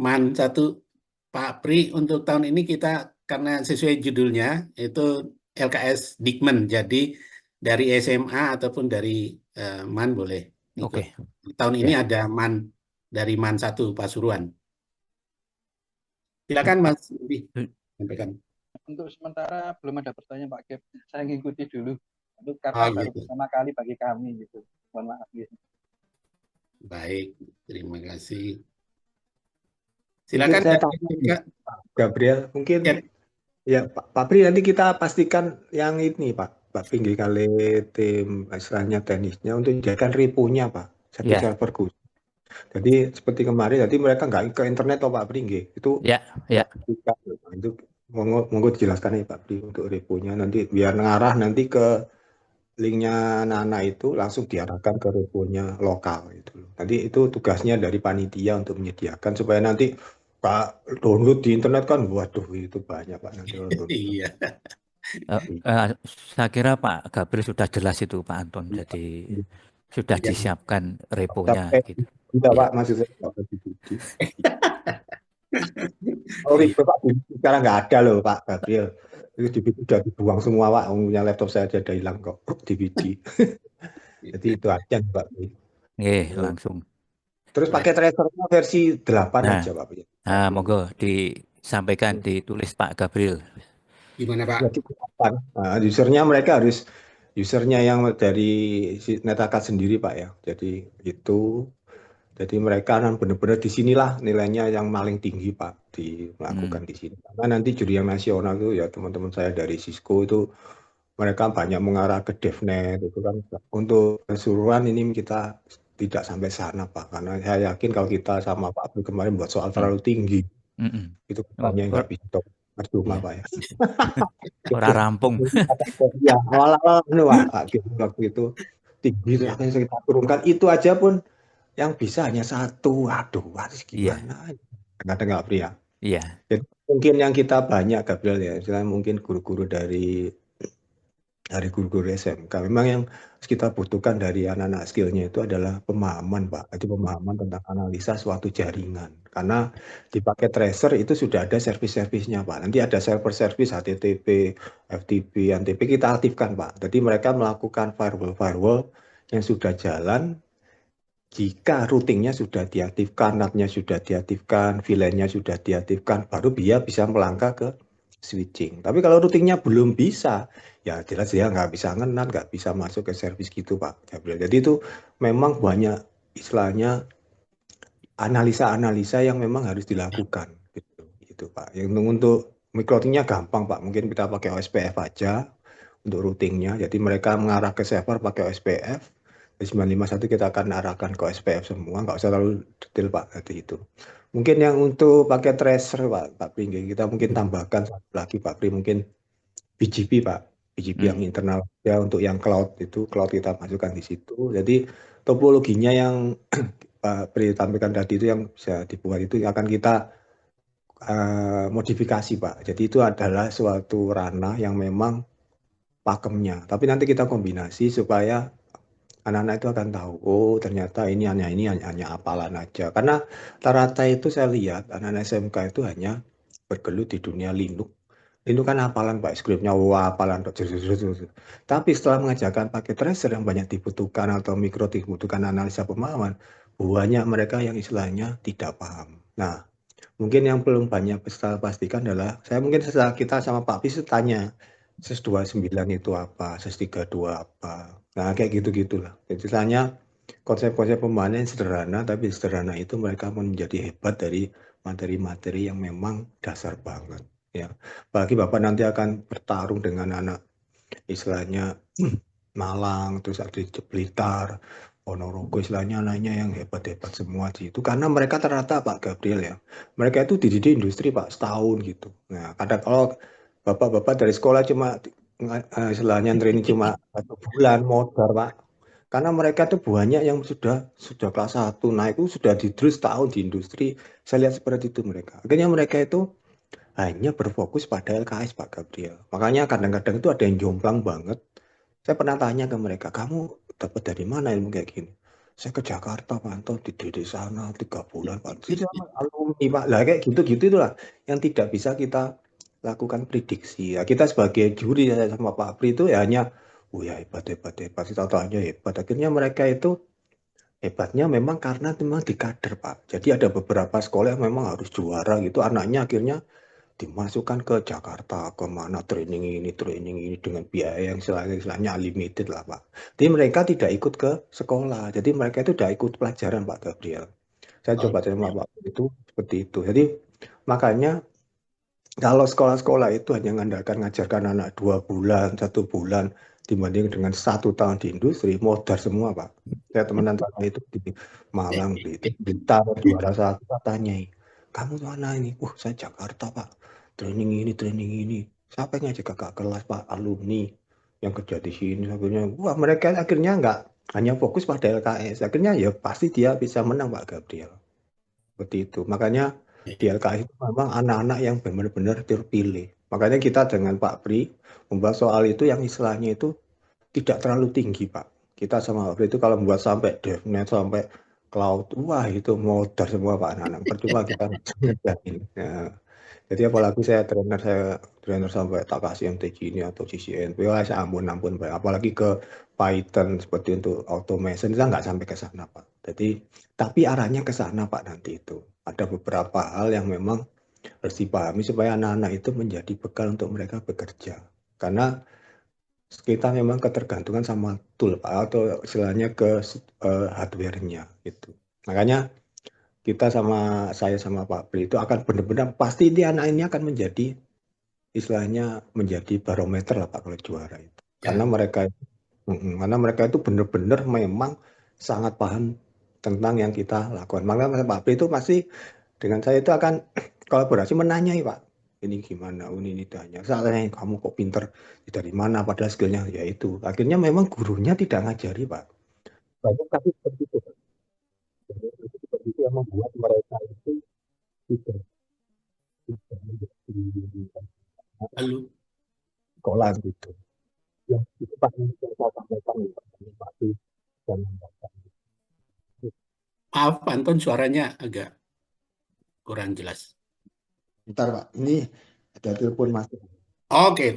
Man 1, Pak Pri, untuk tahun ini kita karena sesuai judulnya itu LKS Dikmen, jadi dari SMA ataupun dari Man boleh ikut. Oke. Tahun ini Ya. ada Man dari Man 1 Pasuruan. Silakan Mas Widi, sampaikan. Untuk sementara belum ada pertanyaan Pak Kep. Saya ngikuti dulu. Itu karena baru gitu. pertama kali bagi kami gitu. Mohon maaf gitu. Baik, terima kasih. Mungkin Silakan saya dari tanya, Kak Pak Gabriel, mungkin Ya. ya Pak Pri nanti kita pastikan yang ini Pak Pri kali tim istilahnya teknisnya untuk jadikan repo-nya Pak, satu Ya. server khusus. Jadi seperti kemarin, tadi mereka nggak ke internet Pak Pri, itu Ya, ya. itu monggo dijelaskan ya Pak Pri untuk repo-nya nanti biar ngarah nanti ke linknya Nana itu langsung diarahkan ke repo-nya lokal gitu loh. Nanti itu tugasnya dari panitia untuk menyediakan supaya nanti Pak download di internet kan, waduh itu banyak Pak nanti download. Iya. Saya kira Pak Gabriel sudah jelas itu Pak Anton, jadi sudah Iya. disiapkan reponya. Gitu. Tidak Ya. Pak, maksud saya Pak DVD. Oh itu Pak, sekarang nggak ada loh Pak Gabriel. Itu DVD sudah dibuang semua Pak, punya laptop saya aja ada hilang kok DVD. Jadi itu aja Pak. Langsung. Terus pakai tracernya versi 8 aja Pak. Nah, monggo disampaikan, ditulis Pak Gabriel. Gimana Pak? Ya, nah, usernya mereka harus usernya yang dari Netacad sendiri Pak ya. Jadi mereka benar-benar di sinilah nilainya yang paling tinggi Pak dilakukan di sini. Karena nanti juri yang nasional itu ya teman-teman saya dari Cisco itu mereka banyak mengarah ke DevNet itu kan. Untuk keseluruhan ini kita tidak sampai sana Pak. Karena saya yakin kalau kita sama Pak Abdul kemarin buat soal terlalu tinggi itu katanya nggak bisa percuma Pak ya. Orang rampung. Ya awal-awal waktu itu tinggi itu akan kita turunkan itu aja pun yang bisa hanya satu. Aduh, harus gimana? Kadang nggak pria. Iya. Jadi mungkin yang kita banyak Gabriel ya, misalnya mungkin guru-guru dari guru-guru SMK. Memang yang kita butuhkan dari anak-anak skillnya itu adalah pemahaman Pak. Itu pemahaman tentang analisa suatu jaringan. Karena di paket tracer itu sudah ada servis-servisnya Pak. Nanti ada server-servis HTTP, FTP, NTP kita aktifkan Pak. Jadi mereka melakukan firewall yang sudah jalan. Jika routingnya sudah diaktifkan, NAT-nya sudah diaktifkan, VLAN-nya sudah diaktifkan, baru dia bisa melangkah ke switching. Tapi kalau routingnya belum bisa, ya jelas dia nggak bisa ngenat, nggak bisa masuk ke service gitu Pak Gabriel. Jadi itu memang banyak istilahnya analisa-analisa yang memang harus dilakukan gitu Pak. Yang untuk micro-routingnya gampang Pak, mungkin kita pakai OSPF aja untuk routingnya. Jadi mereka mengarah ke server pakai OSPF. Di 951 kita akan arahkan ke SPF semua, nggak usah terlalu detail Pak tadi itu. Mungkin yang untuk pakai tracer Pak Pri, kita mungkin tambahkan satu lagi Pak Pri, mungkin BGP Pak, BGP yang internal ya untuk yang cloud itu, cloud kita masukkan di situ. Jadi topologinya yang Pak Pri tampilkan tadi itu yang bisa dibuat itu akan kita modifikasi Pak. Jadi itu adalah suatu ranah yang memang pakemnya. Tapi nanti kita kombinasi supaya anak-anak itu akan tahu, oh ternyata ini hanya apalan aja. Karena rata-rata itu saya lihat anak-anak SMK itu hanya bergelut di dunia Linux. Linux kan apalan Pak, skripnya wah apalan. Tapi setelah mengajarkan pakai tracer yang banyak dibutuhkan atau mikro dibutuhkan analisa pemahaman, banyak mereka yang istilahnya tidak paham. Nah, mungkin yang belum banyak bisa pastikan adalah, saya mungkin setelah kita sama Pak Bis tanya, SES 29 itu apa, SES 32 apa. Nah, kayak gitu-gitulah. Jadi istilahnya konsep-konsep pemahaman yang sederhana, tapi sederhana itu mereka menjadi hebat dari materi-materi yang memang dasar banget. Ya, apalagi Bapak nanti akan bertarung dengan anak istilahnya Malang, terus ada di Blitar, Ponorogo, istilahnya anaknya yang hebat-hebat semua di itu. Karena mereka ternyata Pak Gabriel ya, mereka itu dididik industri Pak setahun gitu. Nah, kadang kalau bapak-bapak dari sekolah cuma istilahnya training cuma 1 bulan modal Pak. Karena mereka tuh banyak yang sudah kelas 1, nah itu sudah didrus tahun di industri. Saya lihat seperti itu mereka. Akhirnya mereka itu hanya berfokus pada LKS Pak Gabriel. Makanya kadang-kadang itu ada yang jomplang banget. Saya pernah tanya ke mereka, kamu dapat dari mana ilmu kayak gini? Saya ke Jakarta, pantau di sana 3 bulan, Pak. Jadi sama alumni, Pak. Lah kayak gitu-gitu itulah yang tidak bisa kita lakukan prediksi. Ya, kita sebagai juri saya sama Pak Pri itu ya hanya, oh ya hebat, hebat, hebat. Kita tanya hebat. Akhirnya mereka itu hebatnya memang karena memang di kader, Pak. Jadi ada beberapa sekolah yang memang harus juara gitu. Anaknya akhirnya dimasukkan ke Jakarta, ke mana training ini dengan biaya yang istilahnya unlimited lah Pak. Jadi mereka tidak ikut ke sekolah, jadi mereka itu tidak ikut pelajaran Pak Gabriel. Saya coba terima Pak itu seperti itu. Jadi makanya kalau sekolah-sekolah itu hanya mengandalkan ngajarkan anak 2 bulan, 1 bulan dibanding dengan 1 tahun di industri, modar semua Pak. Saya temenan sama itu di Malang, Blitar, juara 1, saya tanyai, kamu mana ini? Saya Jakarta Pak, training ini. Siapa yang ngajak kakak kelas Pak, alumni yang kerja di sini. Akhirnya, mereka akhirnya nggak hanya fokus pada LKS. Akhirnya ya pasti dia bisa menang Pak Gabriel. Seperti itu. Makanya di LKS itu memang anak-anak yang benar-benar terpilih. Makanya kita dengan Pak Pri membahas soal itu yang istilahnya itu tidak terlalu tinggi Pak. Kita sama Pak Pri itu kalau membuat sampai DevNet, sampai cloud, wah itu modar semua Pak anak-anak. Percuma kita ngerjain. Nah, jadi apalagi saya trainer sampai tak kasih MTG ini atau CCNP, wah saya ampun Pak. Apalagi ke Python seperti untuk automation, kita nggak sampai ke sana Pak. Jadi tapi arahnya ke sana Pak nanti itu. Ada beberapa hal yang memang harus dipahami supaya anak-anak itu menjadi bekal untuk mereka bekerja. Karena kita memang ketergantungan sama tool Pak, atau istilahnya ke hardware-nya gitu. Makanya kita saya sama Pak Pri itu akan benar-benar pasti anak ini akan menjadi istilahnya menjadi barometer lah Pak kalau juara itu. Karena mereka itu benar-benar memang sangat paham tentang yang kita lakukan. Makanya Pak Pri itu pasti dengan saya itu akan kolaborasi menanyai Pak, ini gimana, ini tanya. Soalnya kamu kok pinter dari mana padahal skillnya ya itu. Akhirnya memang gurunya tidak ngajari Pak. Banyak tapi seperti itu Pak. Seperti itu yang membuat mereka itu tidak menjadi Lalu sekolah gitu. Ya, itu Pak yang saya sampaikan Pak dan maaf Anton, suaranya agak kurang jelas. Bentar Pak, ini ada telepon masuk. Oke.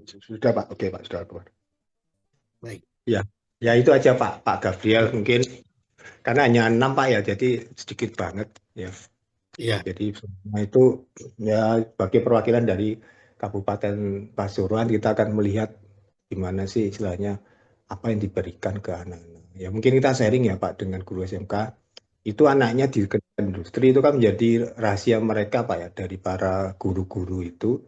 Sudah Pak, oke Pak, sudah keluar. Baik. Ya itu aja Pak Gabriel mungkin karena hanya 6 Pak ya, jadi sedikit banget ya. Iya. Jadi semua itu ya sebagai perwakilan dari Kabupaten Pasuruan, kita akan melihat gimana sih istilahnya apa yang diberikan ke anak-anak. Ya mungkin kita sharing ya Pak dengan guru SMK. Itu anaknya di industri itu kan menjadi rahasia mereka Pak ya, dari para guru-guru itu.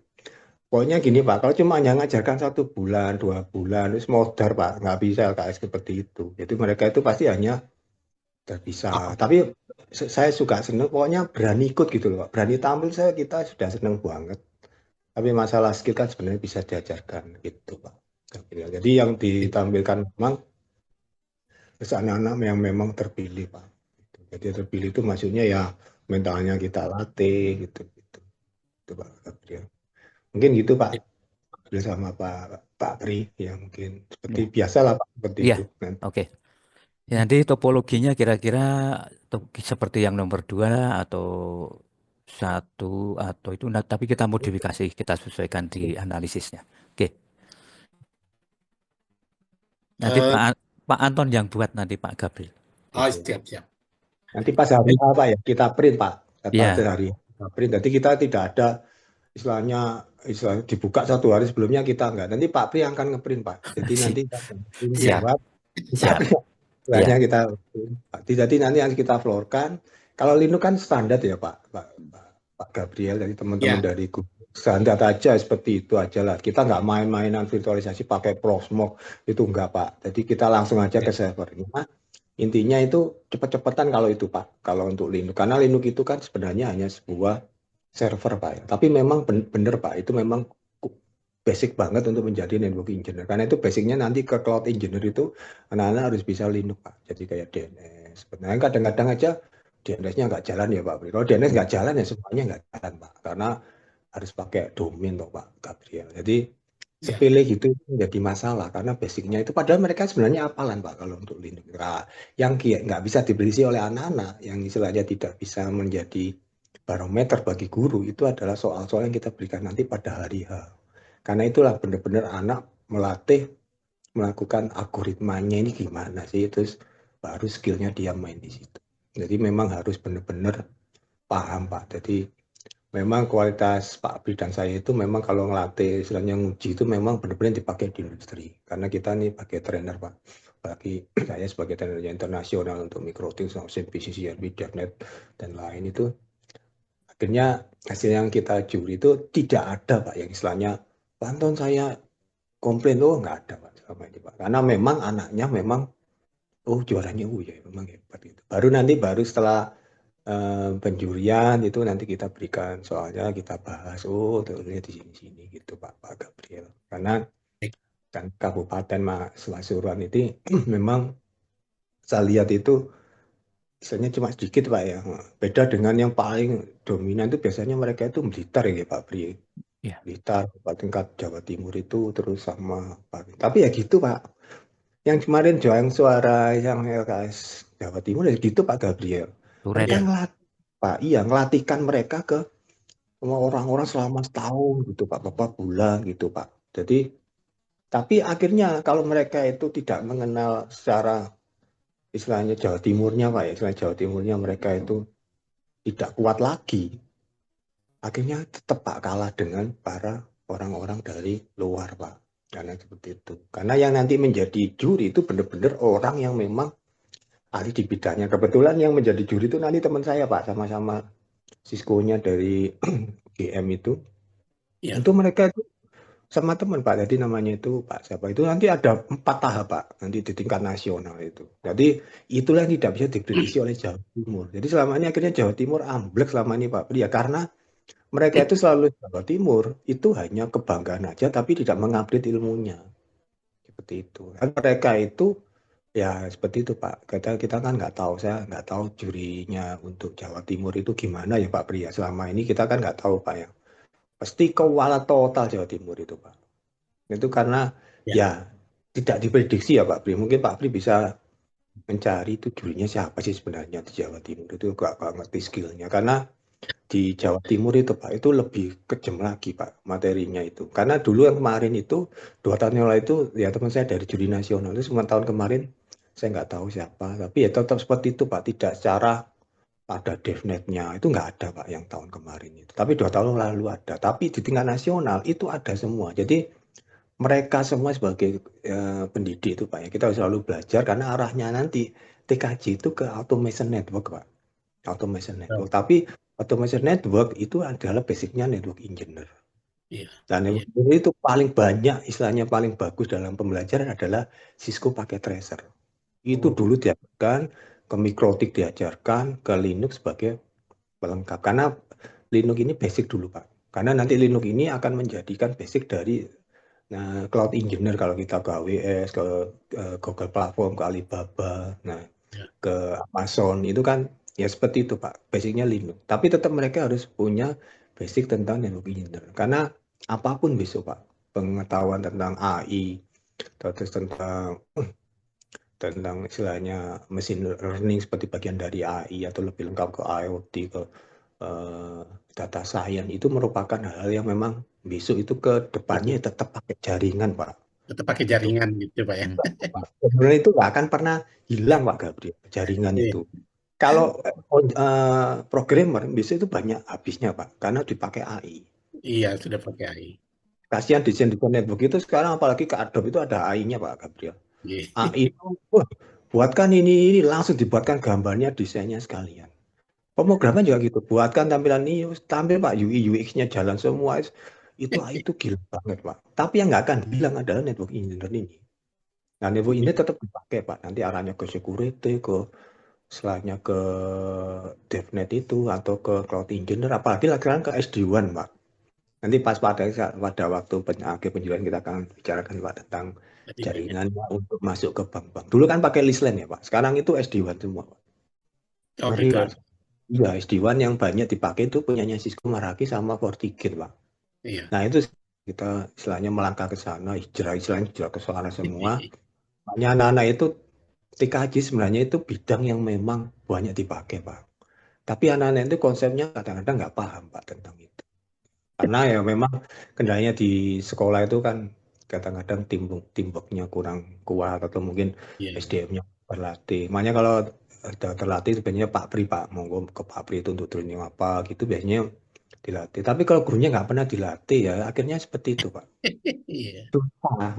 Pokoknya gini Pak, kalau cuma hanya ngajarkan 1 bulan, 2 bulan, terus modar Pak, nggak bisa LKS seperti itu. Jadi mereka itu pasti hanya terpisah. Tapi saya suka seneng, pokoknya berani ikut gitu loh Pak. Berani tampil kita sudah seneng banget. Tapi masalah skill kan sebenarnya bisa diajarkan gitu Pak. Jadi yang ditampilkan memang anak-anak yang memang terpilih Pak. Jadi terpilih itu maksudnya ya mentalnya kita latih gitu. Itu Pak Gabriel. Mungkin gitu Pak. Sama Pak Pri ya mungkin seperti biasa lah Pak, seperti itu. Oke. Ya, nanti topologinya kira-kira seperti yang nomor 2 atau 1 atau itu, tapi kita modifikasi, kita sesuaikan di analisisnya. Oke. Nanti Eh, Pak Anton yang buat nanti Pak Gabriel. oh, Oke. siap. Nanti pas hari H Pak ya kita print Pak. Pada Ya, hari H kita print. Jadi kita tidak ada istilah dibuka satu hari sebelumnya kita enggak. Nanti Pak Pri akan ngeprint Pak. Jadi si- nanti kita print Iya. buat siap. istilahnya Ya, kita jadi nanti yang kita floorkan. Kalau Linux kan standar ya Pak Gabriel dari teman-teman Ya. dari Google. Standar aja seperti itu aja lah. Kita nggak main-mainan virtualisasi pakai Proxmox itu enggak Pak. Jadi kita langsung aja ke server. Nah, intinya itu cepet-cepetan kalau itu Pak. Kalau untuk Linux, karena Linux itu kan sebenarnya hanya sebuah server Pak ya. Tapi memang benar Pak, itu memang basic banget untuk menjadi network engineer. Karena itu basicnya nanti ke cloud engineer itu anak-anak harus bisa Linux Pak. Jadi kayak DNS. Sebenarnya kadang-kadang aja DNS-nya nggak jalan ya Pak. Kalau DNS nggak jalan ya semuanya nggak jalan Pak. Karena harus pakai domain loh Pak Gabriel. Jadi sepele gitu menjadi masalah karena basicnya itu padahal mereka sebenarnya apalan Pak kalau untuk Linux. Nah, yang nggak bisa diprediksi oleh anak-anak yang istilahnya tidak bisa menjadi barometer bagi guru itu adalah soal-soal yang kita berikan nanti pada hari H. Karena itulah benar-benar anak melatih melakukan algoritmanya ini gimana sih, terus baru skillnya dia main di situ. Jadi memang harus benar-benar paham Pak. Jadi memang kualitas Pak Bri dan saya itu memang kalau ngelatih istilahnya nguji itu memang benar-benar dipakai di industri. Karena kita nih pakai trainer Pak. Bagi saya sebagai trainer internasional untuk mikrotik, CPC, CRB, DevNet, dan lain itu. Akhirnya hasil yang kita juri itu tidak ada Pak yang istilahnya Pak Anton saya komplain nggak ada Pak selama ini Pak. Karena memang anaknya memang juaranya ya memang hebat gitu. Baru setelah penjurian itu nanti kita berikan soalnya kita bahas terlihat di sini gitu Pak Gabriel. Karena kan Kabupaten Pasuruan itu memang saya lihat itu misalnya cuma sedikit Pak ya. Beda dengan yang paling dominan itu biasanya mereka itu Blitar ya Pak Bri. Ya. Blitar, tingkat Jawa Timur itu terus sama Pak. Tapi ya gitu Pak. Yang kemarin juang suara yang LKS Jawa Timur ya gitu Pak Gabriel. Mereka ngelatihkan mereka ke orang-orang selama setahun gitu Pak, beberapa bulan gitu Pak. Jadi tapi akhirnya kalau mereka itu tidak mengenal secara istilahnya Jawa Timurnya Pak ya, istilah Jawa Timurnya mereka itu tidak kuat lagi. Akhirnya tetap Pak kalah dengan para orang-orang dari luar Pak. Karena seperti itu. Karena yang nanti menjadi juri itu benar-benar orang yang memang ahli di bidangnya. Kebetulan yang menjadi juri itu nanti teman saya Pak, sama-sama Cisco-nya dari GM itu. Ya. Itu mereka itu sama teman Pak, jadi namanya itu Pak siapa itu nanti ada 4 tahap Pak, nanti di tingkat nasional itu. Jadi itulah yang tidak bisa diprediksi oleh Jawa Timur. Jadi selama ini akhirnya Jawa Timur amblek selama ini Pak. Ya karena mereka itu selalu Jawa Timur itu hanya kebanggaan aja tapi tidak mengupdate ilmunya. Seperti itu. Dan mereka itu ya seperti itu Pak. Kita kan nggak tahu, saya nggak tahu jurinya untuk Jawa Timur itu gimana ya Pak Pria. Selama ini kita kan nggak tahu Pak ya. Pasti kewala total Jawa Timur itu Pak. Itu karena ya tidak diprediksi ya Pak Pri. Mungkin Pak Pri bisa mencari itu jurinya siapa sih sebenarnya di Jawa Timur. Itu gak ngerti skillnya. Karena di Jawa Timur itu Pak, itu lebih kejam lagi Pak materinya itu. Karena dulu yang kemarin itu, 2 tahun yang lalu itu ya teman saya dari juri nasional. Itu 9 tahun kemarin saya nggak tahu siapa. Tapi ya tetap seperti itu Pak. Tidak secara ada DevNet-nya itu nggak ada Pak yang tahun kemarin itu. Tapi 2 tahun lalu ada. Tapi di tingkat nasional itu ada semua. Jadi mereka semua sebagai pendidik itu Pak ya kita harus selalu belajar karena arahnya nanti TKJ itu ke automation network Pak. Automation network. Tapi automation network itu adalah basicnya network engineer. Dan network engineer itu paling banyak istilahnya paling bagus dalam pembelajaran adalah Cisco pakai tracer. Itu dulu diajarkan ke Mikrotik diajarkan ke Linux sebagai pelengkap karena Linux ini basic dulu Pak. Karena nanti Linux ini akan menjadikan basic dari cloud engineer kalau kita ke AWS, ke Google Platform, ke Alibaba, ke Amazon itu kan ya seperti itu Pak. Basicnya Linux. Tapi tetap mereka harus punya basic tentang network engineer. Karena apapun besok Pak, pengetahuan tentang AI, terus tentang istilahnya machine learning seperti bagian dari AI atau lebih lengkap ke IoT, ke data science itu merupakan hal yang memang besok itu ke depannya tetap pakai jaringan Pak. Tetap pakai Itu. jaringan gitu Pak ya. Pak. Sebenarnya itu nggak akan pernah hilang Pak Gabriel, jaringan Iya. itu. Kalau programmer bisa itu banyak habisnya Pak, karena dipakai AI. Iya, sudah pakai AI. Kasihan desain-desain network itu sekarang apalagi ke Adobe itu ada AI-nya Pak Gabriel. Iya. AI itu, wah, buatkan ini langsung dibuatkan gambarnya, desainnya sekalian. Pemrograman juga gitu, buatkan tampilan ini, tampil Pak, UI UX-nya jalan semua. Itu AI itu gila banget Pak. Tapi yang nggak akan bilang adalah network engineer ini. Nah, network ini tetap dipakai Pak. Nanti arahnya ke security, ke setelahnya ke DevNet itu atau ke cloud engineer, apalagi sekarang ke SD1 Pak. Nanti pas pada waktu akhir penjelasan kita akan bicarakan Pak tentang jaringannya untuk masuk ke bank-bank. Dulu kan pakai list line ya Pak. Sekarang itu SD1 semua Pak. Oh Ngeri gitu. Pak. Iya, SD1 yang banyak dipakai itu punyanya Cisco, Meraki sama FortiGate Pak. Iya. Nah itu kita istilahnya melangkah ke sana, istilahnya hijrah ke sana semua. Makanya anak-anak itu TKJ sebenarnya itu bidang yang memang banyak dipakai Pak. Tapi anak-anak itu konsepnya kadang-kadang nggak paham Pak tentang itu. Karena ya memang kendalanya di sekolah itu kan kadang-kadang teamworknya kurang kuat atau mungkin Iya. SDM-nya berlatih. Makanya kalau udah terlatih sebenarnya Pak Pri Pak, monggo ke Pak Pri itu untuk training apa gitu biasanya dilatih. Tapi kalau gurunya nggak pernah dilatih ya akhirnya seperti itu Pak. Iya. Susah.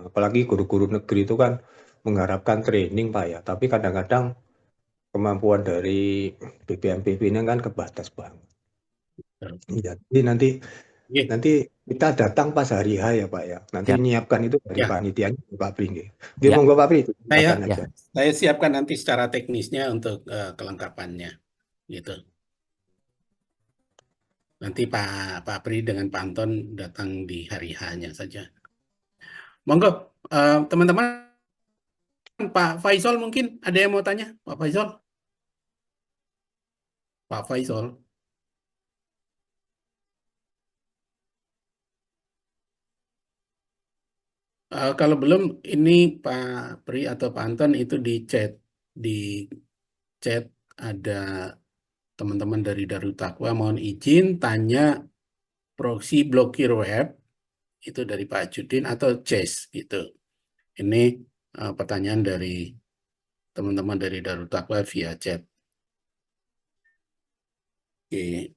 Apalagi guru-guru negeri itu kan mengharapkan training Pak ya. Tapi kadang-kadang kemampuan dari BPMPB ini kan kebatas banget. Iya, jadi nanti Iya. kita datang pas hari H ya Pak ya. Nanti Siap. menyiapkan itu dari Ya. panitianya Pak Pri. Oke, Ya. monggo Pak Pri, Saya silakan aja. saya siapkan nanti secara teknisnya untuk kelengkapannya gitu. Nanti Pak Pri dengan Pak Anton datang di hari H-nya saja. Monggo teman-teman, Pak Faisal mungkin ada yang mau tanya, Pak Faisal? Pak Faisal. Kalau belum, ini Pak Pri atau Pak Anton itu di chat ada teman-teman dari Darut Takwa mohon izin tanya proxy blokir web itu dari Pak Judin atau Chase gitu. Ini pertanyaan dari teman-teman dari Darut Takwa via chat. Oke.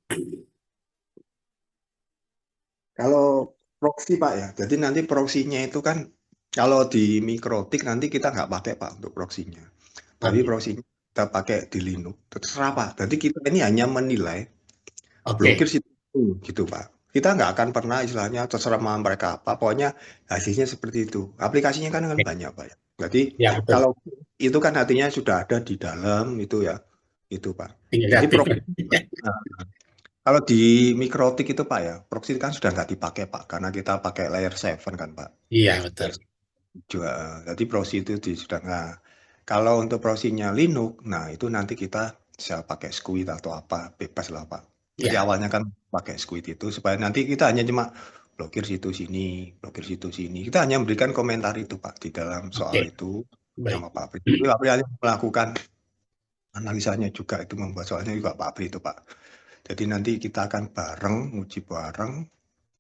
Kalau proxy Pak ya, jadi nanti proxy-nya itu kan kalau di Mikrotik nanti kita nggak pakai Pak untuk proxy-nya. Tapi Oke. proxy-nya kita pakai di Linux. Terserah Pak. Jadi kita ini hanya menilai blokir Oke. situ gitu Pak. Kita nggak akan pernah istilahnya terserah sama mereka apa. Pokoknya hasilnya seperti itu. Aplikasinya kan banyak Pak ya. Jadi Ya betul. kalau itu kan artinya sudah ada di dalam itu ya. Itu Pak. Tinggal Jadi proxy. diaktifkan. Nah, kalau di Mikrotik itu Pak ya, proxy kan sudah nggak dipakai Pak, karena kita pakai layer 7 kan Pak. Iya betul. Juga, jadi proxy itu sudah nggak. Kalau untuk proxy-nya Linux, nah itu nanti kita bisa pakai Squid atau apa, bebas lah Pak. Jadi Ya. awalnya kan pakai Squid itu supaya nanti kita hanya cuma blokir situ sini, blokir situ sini. Kita hanya memberikan komentar itu Pak di dalam soal Oke. itu Baik. sama Pak Pri. Jadi Pak Pri hanya melakukan analisanya juga itu membuat soalnya juga Pak Pri itu Pak. Jadi nanti kita akan bareng, uji bareng,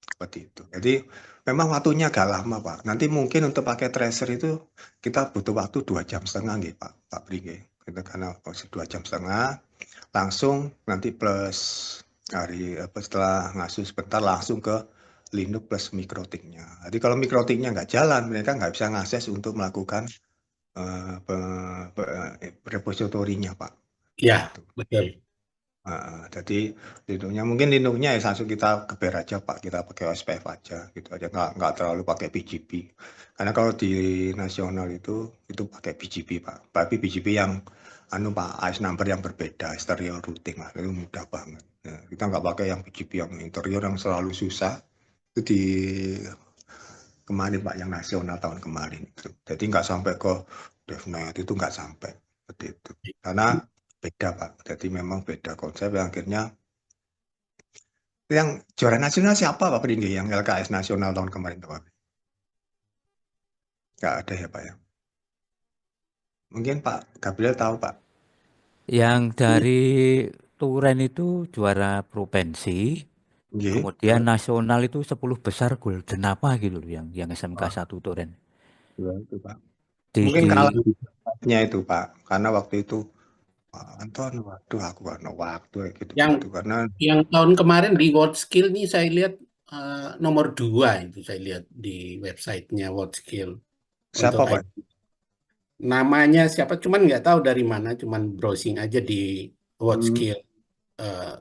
seperti itu. Jadi memang waktunya agak lama Pak. Nanti mungkin untuk pakai tracer itu kita butuh waktu 2,5 jam nih Pak Pri. Kita karena 2,5 jam langsung nanti plus hari setelah ngasuh sebentar langsung ke Linux plus mikrotiknya. Jadi kalau mikrotiknya nggak jalan, mereka nggak bisa ngakses untuk melakukan repositorinya Pak. Ya Gitu. betul. Jadi Linuxnya mungkin Linuxnya ya langsung kita geber aja Pak, kita pakai OSPF aja gitu aja, nggak terlalu pakai PGP. Karena kalau di nasional itu pakai PGP Pak, tapi PGP yang Pak AS number yang berbeda, stereo routing lah, itu mudah banget. Nah, kita nggak pakai yang PGP yang interior yang selalu susah. Itu di kemarin Pak yang nasional tahun kemarin itu. Jadi nggak sampai ke DevNet itu nggak sampai seperti itu. Karena beda Pak. Jadi memang beda konsep yang akhirnya yang juara nasional siapa Pak Pringgi yang LKS nasional tahun kemarin Pak? Nggak ada ya Pak ya. Mungkin Pak Gabriel tahu Pak. Yang dari Turen itu juara provinsi, Nggih. Kemudian nasional itu 10 besar golden apa gitu loh yang SMK 1 tuh Ren. Ya, itu Pak. Di, Mungkin di kalah nya itu Pak, karena waktu itu Pak Anton, waduh aku gak ada waktu kayak gitu-gitu karena Yang tahun kemarin di WorldSkill nih saya lihat nomor 2 itu saya lihat di websitenya WorldSkill untuk siapa Pak? namanya siapa cuman nggak tahu dari mana, cuman browsing aja di WorldSkill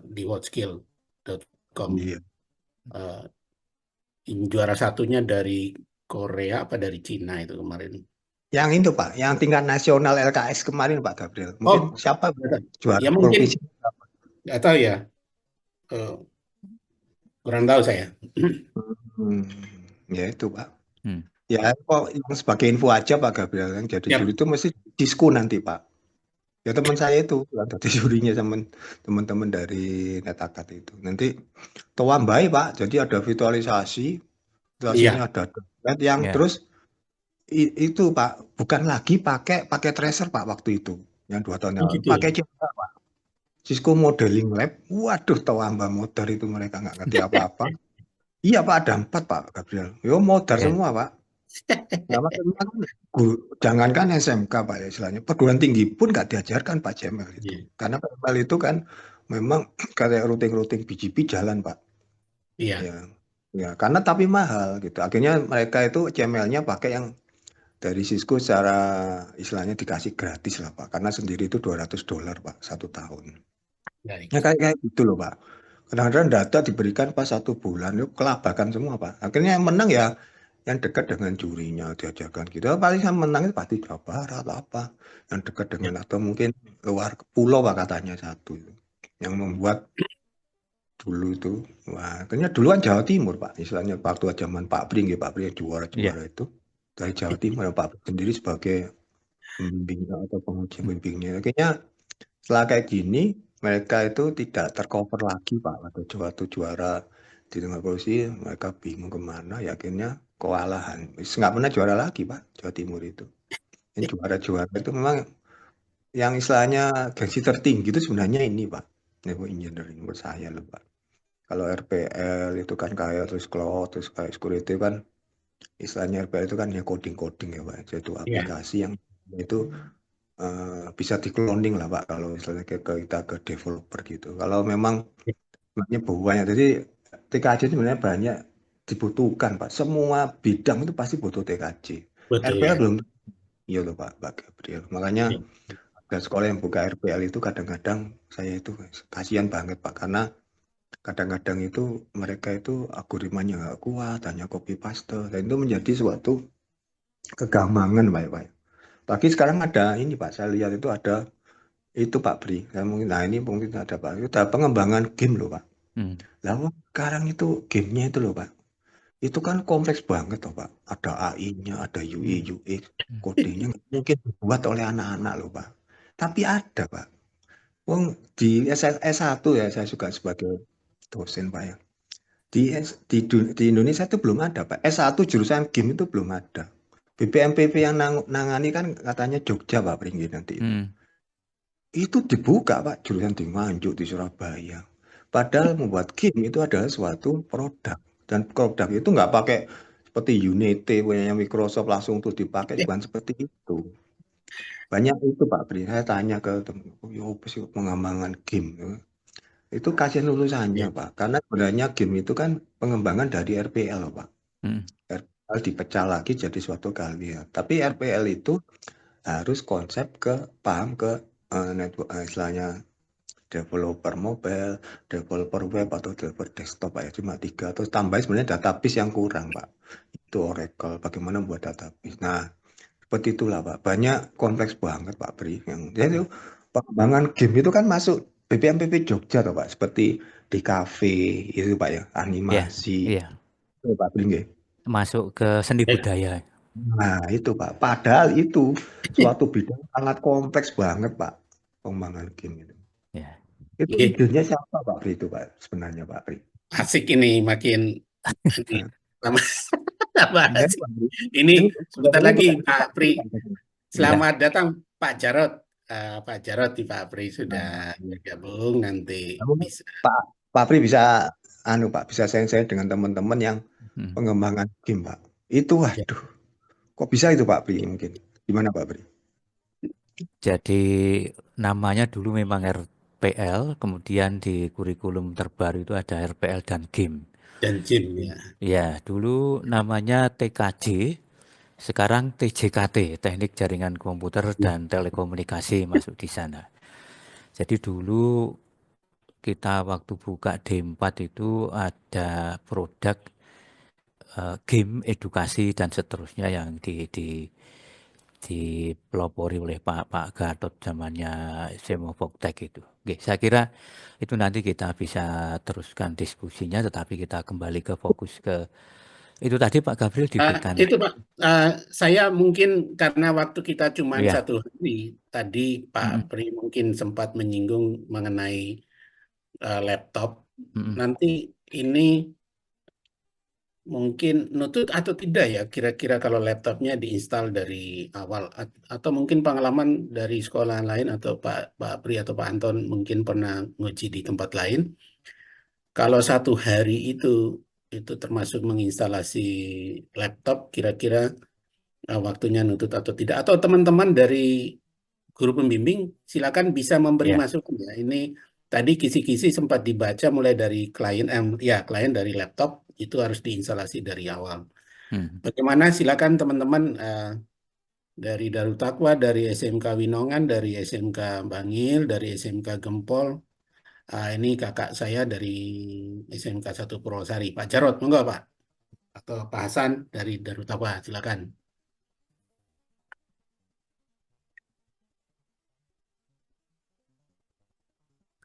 di worldskill.com. Iya. Ini juara satunya dari Korea apa dari Cina itu kemarin. Yang itu Pak, yang tingkat nasional LKS kemarin Pak Gabriel. Mungkin siapa juara ya mungkin provinsi? nggak tahu ya. Kurang tahu saya. Ya itu Pak. Ya kok yang sebagai info aja Pak Gabriel, yang jadi juri itu mesti Cisco nanti Pak. Ya teman saya itu yang jadi jurinya teman-teman dari Netakat itu. Nanti Toambai Pak, jadi ada visualisasinya ada dompet yang terus itu Pak, bukan lagi pakai tracer Pak waktu itu, yang 2 tahun yang lalu, pakai CML Pak. Cisco Modeling Lab, waduh Toamba modar itu mereka nggak ngerti apa-apa. Iya Pak, ada 4 Pak Gabriel. Yo modar semua Pak. Nah, maksudnya jangankan SMK Pak ya istilahnya, perguruan tinggi pun nggak diajarkan Pak CML itu. Karena CML itu kan memang kayak routing BGP jalan Pak. Iya. Ya, karena tapi mahal gitu. Akhirnya mereka itu CML-nya pakai yang dari Cisco secara istilahnya dikasih gratis lah Pak. Karena sendiri itu $200 Pak 1 tahun. Ya kayak gitu loh Pak. Kadang-kadang data diberikan pas 1 bulan itu kelabakan semua Pak. Akhirnya yang menang ya yang dekat dengan jurinya diajarkan gitu. Paling yang menang itu pasti Jawa Barat atau apa. Yang dekat dengan atau mungkin luar pulau Pak katanya satu itu. Yang membuat dulu itu. Wah, akhirnya dulu kan Jawa Timur Pak. Istilahnya waktu zaman Pak Pri, Pak Pri juara itu. Dari Jawa Timur Pak Pri sendiri sebagai pembimbing atau penguji pembimbingnya. Akhirnya setelah kayak gini mereka itu tidak tercover lagi Pak waktu juara di tengah posisi mereka bingung kemana ya akhirnya kewalahan. Nggak pernah juara lagi Pak Jawa Timur itu. Yang juara-juara itu memang yang istilahnya gengsi tertinggi itu sebenarnya ini Pak. Network engineering menurut saya loh Pak. Kalau RPL itu kan kayak terus cloud terus kayak security kan istilahnya RPL itu kan ya coding ya Pak. Yaitu aplikasi yang itu bisa di-cloning lah Pak kalau misalnya kita ke developer gitu. Kalau memang sebenarnya banyak, jadi TKJ sebenarnya banyak dibutuhkan Pak. Semua bidang itu pasti butuh TKJ. RPL belum, iya loh Pak Gabriel. Makanya ada sekolah yang buka RPL itu kadang-kadang saya itu kasihan banget Pak karena kadang-kadang itu mereka itu algoritmanya nggak kuat, hanya copy paste dan itu menjadi suatu kegambangan Pak. Tapi sekarang ada ini Pak, saya lihat itu ada itu Pak Bri. Nah ini mungkin ada Pak. Itu ada pengembangan game loh Pak. Lalu sekarang itu gamenya itu loh Pak. Itu kan kompleks banget loh Pak. Ada AI-nya, ada UI, UX, kodenya mungkin dibuat oleh anak-anak loh Pak. Tapi ada Pak. Wong di S1 ya saya juga sebagai dosen Pak ya. Di Indonesia itu belum ada Pak. S1 jurusan game itu belum ada. BPMPP yang nangani kan katanya Jogja Pak Pringgi nanti itu. Itu dibuka Pak jurusan di Nganjuk di Surabaya. Padahal membuat game itu adalah suatu produk dan produk itu nggak pakai seperti Unity punya Microsoft langsung tuh dipakai bukan seperti itu. Banyak itu Pak Bri. Saya tanya ke temanku, ya apa sih pengembangan game? Itu kasihan lulusannya Pak. Karena sebenarnya game itu kan pengembangan dari RPL Pak. RPL dipecah lagi jadi suatu karya. Tapi RPL itu harus konsep paham ke network istilahnya developer mobile, developer web atau developer desktop Pak ya cuma 3 terus tambah sebenarnya database yang kurang Pak itu Oracle bagaimana buat database. Nah seperti itulah Pak banyak kompleks banget Pak Bri yang jadi pengembangan game itu kan masuk BPMPP Jogja tuh Pak seperti di cafe itu Pak ya animasi itu Pak Bri nggih. Masuk ke seni budaya. Nah itu Pak padahal itu suatu bidang sangat kompleks banget Pak pengembangan game itu. Itu idenya siapa Pak Pri itu Pak sebenarnya Pak Pri? Asik ini makin tambah asik. Ini sebentar lagi Pak Pri. Selamat datang Pak Jarot. Pak Jarot di Pak Pri sudah bergabung nanti bisa. Pak Pri bisa Pak, bisa sharing dengan teman-teman yang pengembangan game, Pak. Itu Ya. waduh. Kok bisa itu Pak Pri mungkin? Gimana Pak Pri? Jadi namanya dulu memang RPL, kemudian di kurikulum terbaru itu ada RPL dan game. Dan game ya. Ya, dulu namanya TKJ, sekarang TJKT, Teknik Jaringan Komputer dan Telekomunikasi masuk di sana. Jadi dulu kita waktu buka D4 itu ada produk game, edukasi dan seterusnya yang dipelopori oleh Pak Gatot zamannya Semovoktek itu. Oke, saya kira itu nanti kita bisa teruskan diskusinya, tetapi kita kembali ke fokus ke itu tadi Pak Gabriel diberikan. Itu Pak, saya mungkin karena waktu kita cuma Iya. 1 hari, tadi Pak Pri mungkin sempat menyinggung mengenai laptop. Nanti ini mungkin nutut atau tidak ya, kira-kira kalau laptopnya diinstal dari awal, atau mungkin pengalaman dari sekolah lain atau Pak Pri atau Pak Anton mungkin pernah nguji di tempat lain. Kalau 1 hari itu termasuk menginstalasi laptop, kira-kira waktunya nutut atau tidak. Atau teman-teman dari guru pembimbing silakan bisa memberi masukan ya. Ini tadi kisi-kisi sempat dibaca mulai dari klien dari laptop itu harus diinstalasi dari awal. Bagaimana silakan teman-teman dari Darut Taqwa, dari SMK Winongan, dari SMK Bangil, dari SMK Gempol. Ini kakak saya dari SMK 1 Purwosari, Pak Jarot, monggo Pak. Atau Pak Hasan dari Darut Taqwa, silakan.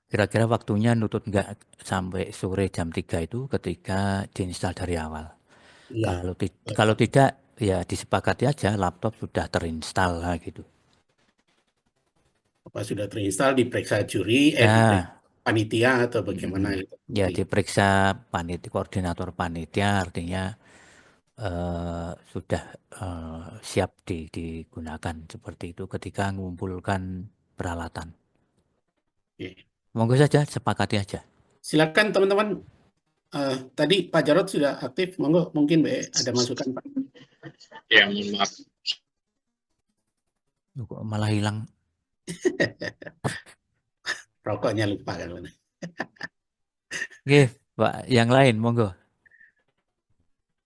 Kira-kira waktunya nutut nggak sampai sore jam 3 itu ketika diinstal dari awal. Ya, kalau tidak ya disepakati aja laptop sudah terinstall lah gitu. apa sudah terinstall, diperiksa juri, diperiksa panitia atau bagaimana gitu. Ya diperiksa koordinator panitia, artinya sudah siap digunakan seperti itu ketika mengumpulkan peralatan. Monggo saja, sepakati aja. Silakan teman-teman. Tadi Pak Jarot sudah aktif, monggo mungkin ada masukan Pak. Ya, mohon maaf. Kok malah hilang. Rokoknya lupa kan. Oke, Pak, yang lain monggo.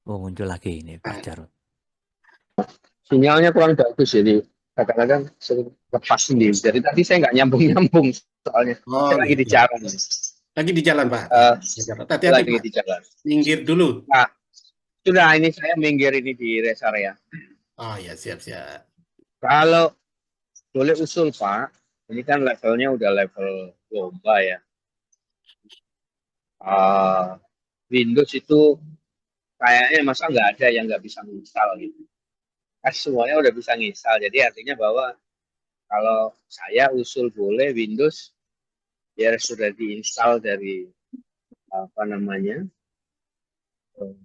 Oh, muncul lagi ini Pak Jarot. Sinyalnya kurang bagus, jadi kadang-kadang sering lepas sendiri. Jadi tadi saya nggak nyambung soalnya. Saya lagi di jalan. Lagi di jalan Pak. Hati-hati lagi Pak. Di jalan. Minggir dulu. Nah, sudah ini saya minggir ini di rest area. Oh ya, siap-siap. Kalau boleh usul Pak, ini kan levelnya udah level lomba ya. Windows itu kayaknya masa nggak ada yang nggak bisa menginstal gitu. Semuanya udah bisa nginstal, jadi artinya bahwa kalau saya usul boleh Windows biar sudah diinstal dari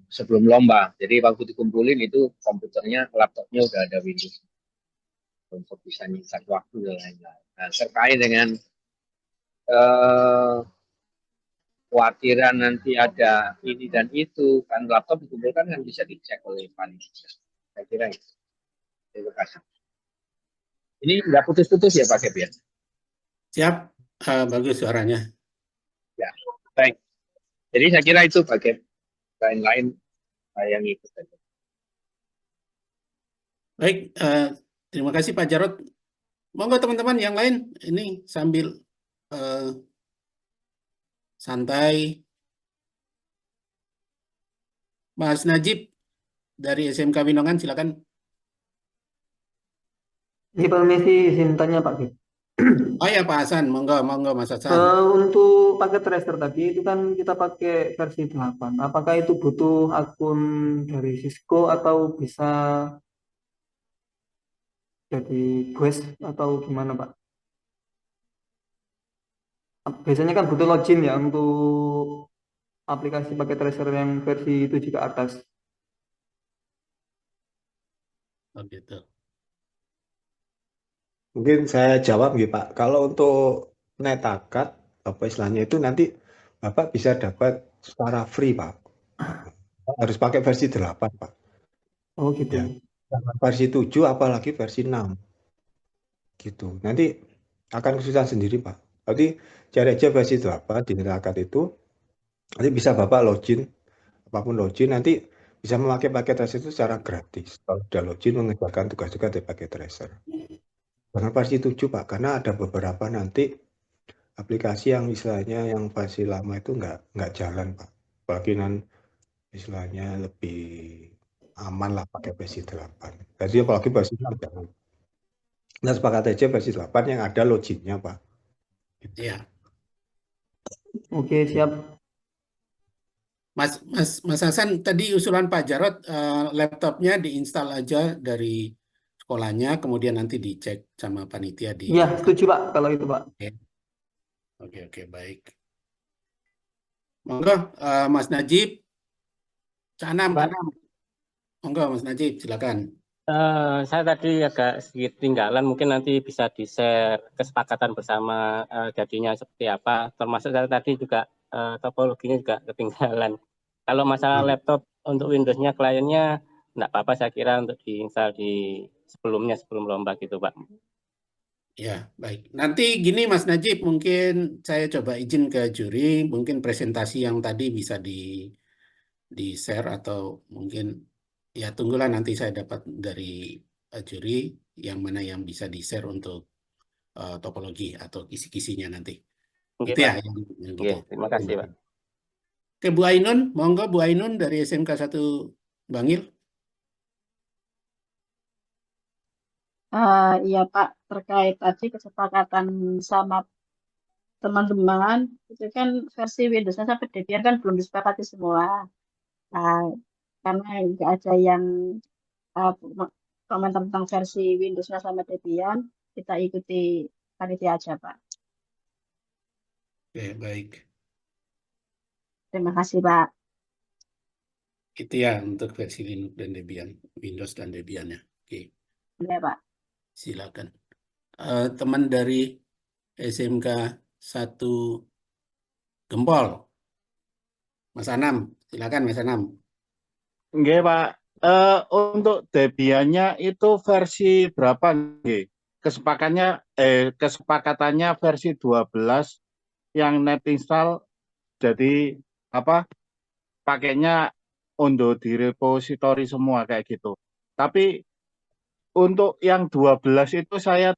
sebelum lomba. Jadi waktu dikumpulin itu komputernya, laptopnya udah ada Windows untuk bisa nyikat waktu dan lain-lain. Nah, terkait dengan khawatiran nanti ada ini dan itu, kan laptop dikumpulkan kan bisa dicek oleh panitia. Saya kira itu. Terima kasih. Ini nggak putus-putus ya Pak Kep ya? Siap, bagus suaranya. Ya, baik. Jadi saya kira itu Pak Kep. Lain-lain saya yang ikut saja. Baik, terima kasih Pak Jarot. Monggo teman-teman yang lain, ini sambil santai. Mas Najib dari SMK Winongan, silakan. Ini permisi, izin tanya Pak Gip. Oh ya Pak Hasan, monggo Mas Hasan. Untuk paket tracer tadi itu kan kita pakai versi 8. Apakah itu butuh akun dari Cisco atau bisa jadi Guest atau gimana Pak? Biasanya kan butuh login ya untuk aplikasi paket tracer yang versi 7 ke atas. Oh gitu. Mungkin saya jawab nih Pak. Kalau untuk NetAcad apa istilahnya itu nanti Bapak bisa dapat secara free, Pak. Harus pakai versi 8, Pak. Oh gitu. Ya. Jangan versi 7 apalagi versi 6. Gitu. Nanti akan kesusahan sendiri, Pak. Berarti cari aja versi 8 di Netakadd itu. Nanti bisa Bapak login, apapun login, nanti bisa memakai paket tracer itu secara gratis. Kalau sudah login mengerjakan tugas juga dari paket tracer. Jangan versi 7, Pak, karena ada beberapa nanti aplikasi yang istilahnya yang versi lama itu nggak jalan, Pak. Apalagi istilahnya lebih aman lah pakai versi 8. Jadi apalagi versi 6 jangan. Nah, sepakat aja versi 8 yang ada loginnya, Pak. Gitu. Ya, Oke, siap. Mas Hasan, tadi usulan Pak Jarod, laptopnya diinstal aja dari sekolahnya, kemudian nanti dicek sama panitia di. Iya, setuju Pak kalau itu Pak. Oke, baik. Monggo, Mas Najib, Canam. Monggo, Mas Najib, silakan. Saya tadi agak sedikit tinggalan, mungkin nanti bisa di-share kesepakatan bersama jadinya seperti apa. Termasuk saya tadi juga topologinya juga ketinggalan. Kalau masalah laptop untuk Windows-nya kliennya, enggak apa-apa saya kira untuk diinstal di sebelum lomba gitu Pak. Ya, baik. Nanti gini Mas Najib, mungkin saya coba izin ke juri, mungkin presentasi yang tadi bisa di-share atau mungkin ya tunggulah nanti saya dapat dari juri yang mana yang bisa di-share untuk topologi atau kisi-kisinya nanti. Oke, Itu ya Pak. yang Oke, terima kasih Pak. Oke, Bu Ainun, monggo Bu Ainun dari SMK 1 Bangil. Iya Pak, terkait tadi kesepakatan sama teman-teman, itu kan versi Windows-nya sampai Debian kan belum disepakati semua. Karena nggak ada yang komentar tentang versi Windows-nya sama Debian, kita ikuti panitia aja Pak. Oke, baik. Terima kasih Pak. Itu ya untuk versi Linux dan Debian, Windows dan Debian ya. Oke, Iya Pak. silakan. Teman dari SMK 1 Gempol, Mas Anam, silakan Mas Anam. Nggih, Pak. Untuk Debiannya itu versi berapa nggih? Kesepakatannya versi 12 yang net install jadi apa? Pakainya untuk di repository semua kayak gitu. Tapi untuk yang 12 itu saya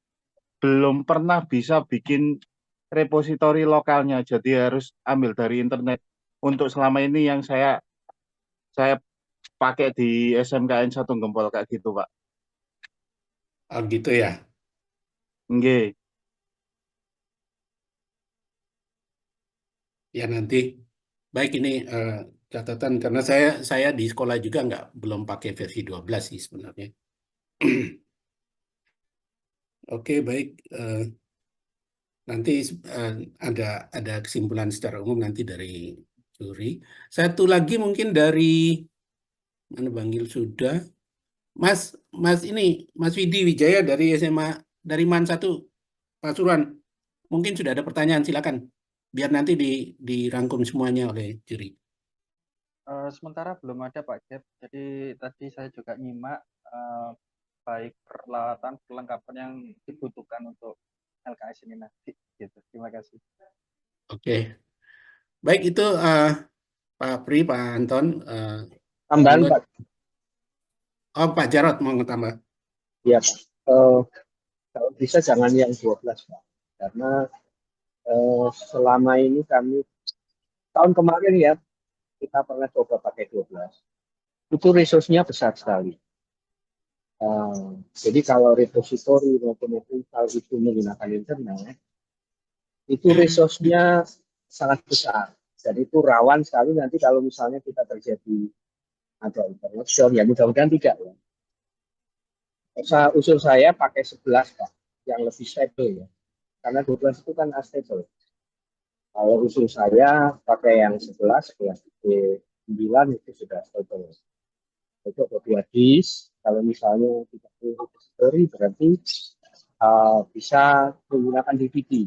belum pernah bisa bikin repository lokalnya, jadi harus ambil dari internet. Untuk selama ini yang saya pakai di SMKN 1 Gempol kayak gitu, Pak. Oh gitu ya. Nggih. Ya nanti. Baik, ini catatan karena saya di sekolah juga belum pakai versi 12 sih sebenarnya. Oke, baik. Nanti ada kesimpulan secara umum nanti dari juri. Satu lagi mungkin dari mana Bangil sudah. Mas Widi Wijaya dari SMA dari MAN 1 Pasuruan. Mungkin sudah ada pertanyaan, silakan. Biar nanti dirangkum semuanya oleh juri. Sementara belum ada Pak Gep. Jadi tadi saya juga nyimak baik peralatan perlengkapan yang dibutuhkan untuk LKS ini nanti. Gitu. Terima kasih. Oke. Baik, itu Pak Pri, Pak Anton. Tambahan Pak. Oh, Pak Jarod mau tambah. Iya Pak. Kalau bisa jangan yang 12 Pak. Karena selama ini kami tahun kemarin ya kita pernah coba pakai 12. Itu resource-nya besar sekali. Jadi kalau repository maupun install itu menggunakan internet, itu resource-nya sangat besar. Jadi itu rawan sekali nanti kalau misalnya kita terjadi ada internet shock, ya mudah-mudahan tidak ya. Usul saya pakai 11 Pak, yang lebih stable ya. Karena 12 itu kan unstable. Kalau usul saya pakai yang 11 9 itu sudah stable. Itu ada 2 disk. Kalau misalnya tidak perlu repository berarti bisa menggunakan DVD.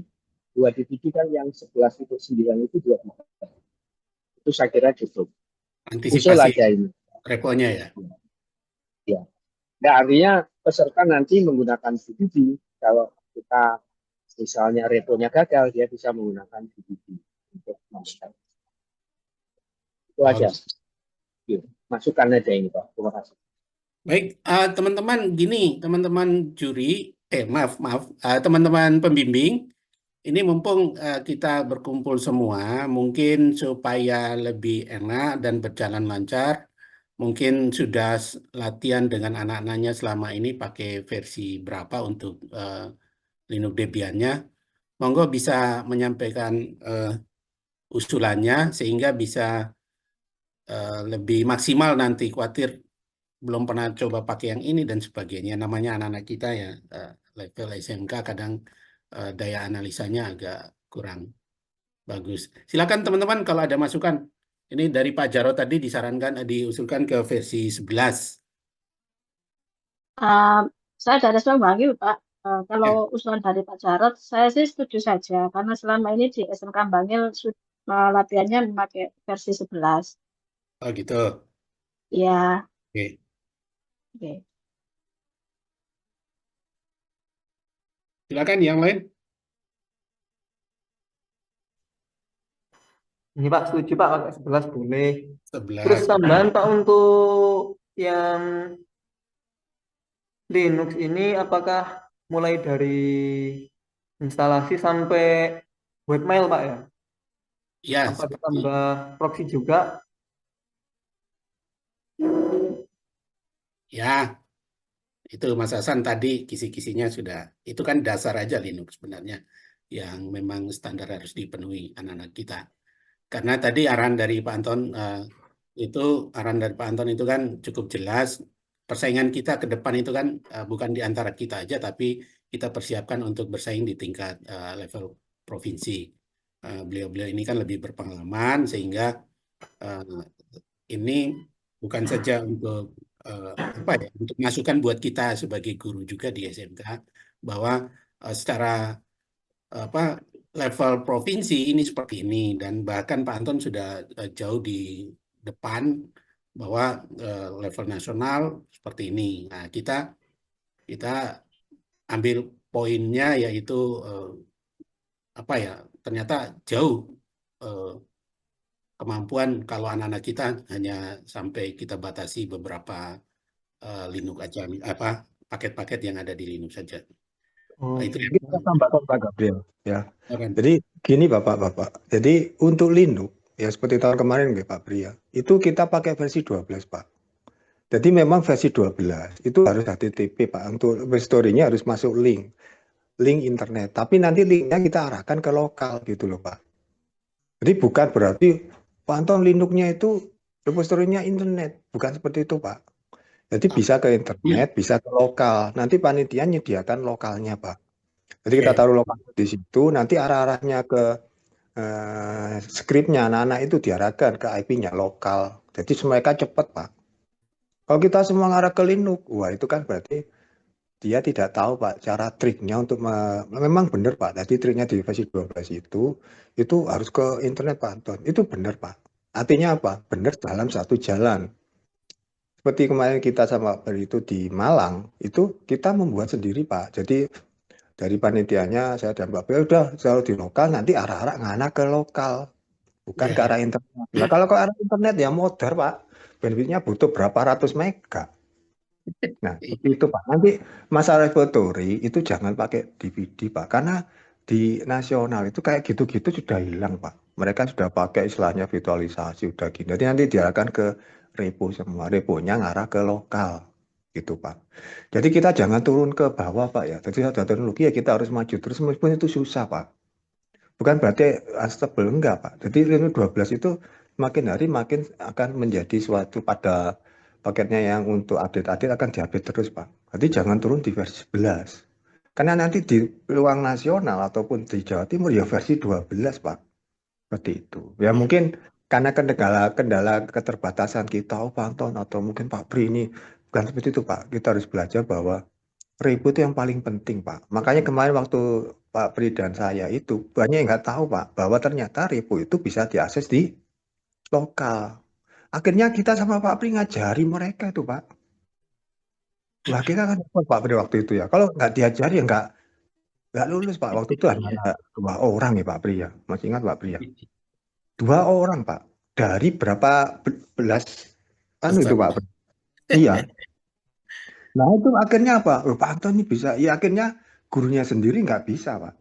2 DVD kan yang 11 itu 9 itu 2 DVD. Itu saya kira cukup. Usul Antisipasi aja ini. reponya ya. Ya. Nah, artinya peserta nanti menggunakan BBB. Kalau kita misalnya reponya gagal, dia bisa menggunakan BBB untuk masukkan. Itu aja. Yuk, masukkan aja ini Pak. Terima kasih. Baik, teman-teman gini, teman-teman juri, maaf, teman-teman pembimbing, ini mumpung kita berkumpul semua, mungkin supaya lebih enak dan berjalan lancar, mungkin sudah latihan dengan anak-anaknya selama ini pakai versi berapa untuk Linux Debian-nya. Monggo bisa menyampaikan usulannya sehingga bisa lebih maksimal nanti. Khawatir belum pernah coba pakai yang ini dan sebagainya. Namanya anak-anak kita ya level SMK kadang daya analisanya agak kurang bagus. Silakan teman-teman kalau ada masukan. Ini dari Pak Jarod tadi diusulkan ke versi 11. Saya ada respon lagi Pak. Kalau usulan dari Pak Jarod, saya sih setuju saja karena selama ini di SMK Bangil latihannya memakai versi 11. Oh gitu. Iya. Oke. Oke. Silakan yang lain. Ini Pak, setuju Pak, pakai 11 boleh. 11. Terus tambahan Pak untuk yang Linux ini apakah mulai dari instalasi sampai webmail Pak ya? Ya, apa ditambah proxy juga? Ya, itu Mas Hasan tadi kisi-kisinya sudah. Itu kan dasar aja Linux sebenarnya yang memang standar harus dipenuhi anak-anak kita. Karena tadi arahan dari Pak Anton itu kan cukup jelas. Persaingan kita ke depan itu kan bukan di antara kita aja, tapi kita persiapkan untuk bersaing di tingkat level provinsi. Beliau-beliau ini kan lebih berpengalaman sehingga ini bukan saja untuk untuk masukan buat kita sebagai guru juga di SMK bahwa secara level provinsi ini seperti ini dan bahkan Pak Anton sudah jauh di depan bahwa level nasional seperti ini. Nah, kita ambil poinnya yaitu ternyata jauh kemampuan kalau anak-anak kita hanya sampai kita batasi beberapa Linux aja, paket-paket yang ada di Linux saja. Nah, itu kita tambahkan Pak Gabriel ya. Jadi gini Bapak-bapak. Jadi untuk Linux ya seperti tahun kemarin nggih Pak Bria, itu kita pakai versi 12 Pak. Jadi memang versi 12 itu harus HTTP Pak. Untuk story-nya harus masuk link internet. Tapi nanti linknya kita arahkan ke lokal gitu loh Pak. Jadi bukan berarti Pak Anton Linux-nya itu repository-nya internet, bukan seperti itu Pak. Jadi bisa ke internet, bisa ke lokal. Nanti panitia menyediakan lokalnya Pak. Jadi kita taruh lokal di situ, nanti arah-arahnya ke skripnya anak-anak itu diarahkan ke IP-nya lokal. Jadi mereka cepat Pak. Kalau kita semua ngarah ke Linux, wah itu kan berarti dia tidak tahu Pak cara triknya untuk memang benar Pak. Tadi triknya di versi 12 itu harus ke internet Pak Anton. Itu benar Pak. Artinya apa? Benar dalam satu jalan. Seperti kemarin kita sama Pak itu di Malang, itu kita membuat sendiri Pak. Jadi dari panitianya saya dan Pak Bel udah selalu di lokal, nanti arah-arah ngana ke lokal, bukan ke arah internet. Nah, kalau ke arah internet ya modar Pak, bandwidthnya butuh berapa ratus mega. Nah itu Pak. Nanti masalah repository itu jangan pakai DVD Pak, karena di nasional itu kayak gitu-gitu sudah hilang Pak. Mereka sudah pakai istilahnya virtualisasi udah gini. Nanti diarahkan ke repo semua, reponya ngarah ke lokal gitu Pak. Jadi kita jangan turun ke bawah Pak ya. Jadi ada teknologi ya kita harus maju terus meskipun itu susah Pak. Bukan berarti unstable enggak Pak. Jadi Linux 12 itu makin hari makin akan menjadi suatu pada paketnya yang untuk update-update akan diupdate terus Pak. Jadi jangan turun di versi 11. Karena nanti di ruang nasional ataupun di Jawa Timur ya versi 12 Pak. Seperti itu. Ya mungkin karena kendala keterbatasan kita, Pak Anton atau mungkin Pak Pri ini bukan seperti itu Pak. Kita harus belajar bahwa repo itu yang paling penting Pak. Makanya kemarin waktu Pak Pri dan saya itu banyak yang nggak tahu Pak bahwa ternyata repo itu bisa diakses di lokal. Akhirnya kita sama Pak Pri ngajari mereka itu, Pak. Wah, kita kan Pak Pri waktu itu ya. Kalau nggak diajari ya nggak lulus, Pak. Waktu itu hanya ada 2 orang ya, Pak Pri ya. Masih ingat Pak Pri ya? 2 orang, Pak. Dari berapa belas itu, Pak Pri. Iya. Nah, itu akhirnya apa? Pak Anton ini bisa. Ya, akhirnya gurunya sendiri nggak bisa, Pak.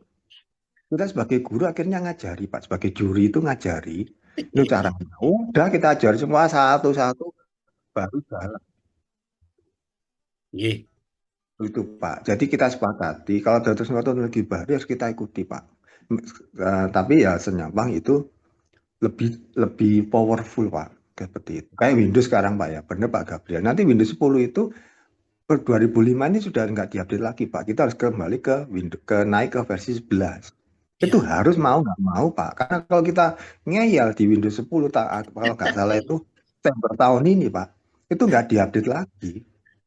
Kita sebagai guru akhirnya ngajari, Pak. Sebagai juri itu ngajari. Itu caranya. Udah kita ajari semua satu-satu baru jalan. Itu, Pak. Jadi kita sepakati kalau ada teknologi baru harus kita ikuti, Pak. Tapi ya Senyampang itu lebih powerful, Pak. Seperti itu. Kayak Windows sekarang, Pak ya. Benar Pak Gabriel. Nanti Windows 10 itu per 2005 ini sudah nggak diupdate lagi, Pak. Kita harus kembali ke naik ke versi 11. Itu harus mau nggak mau, Pak. Karena kalau kita ngeyel di Windows 10, kalau nggak salah itu September tahun ini, Pak, itu nggak diupdate lagi.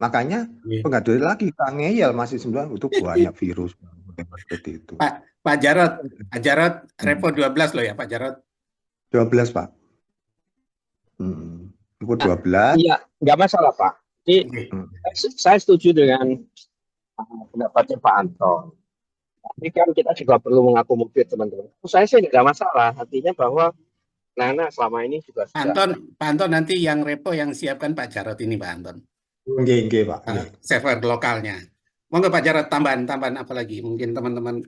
Makanya nggak diupdate lagi, kita ngeyel masih 9, itu banyak virus. Seperti itu. Pak Jarod, Repo 12 loh ya, Pak Jarod? 12, Pak. Repo 12. Iya, nggak masalah, Pak. Jadi, saya setuju dengan pendapatnya Pak Anton. Tapi kan kita juga perlu mengakomodir teman-teman. Saya sih nggak masalah. Artinya bahwa Nana selama ini juga sudah. Pak Anton nanti yang Repo yang siapkan Pak Jarod ini, Pak Anton. Oke, Pak. Server lokalnya. Monggo Pak Jarod, tambahan apa lagi? Mungkin teman-teman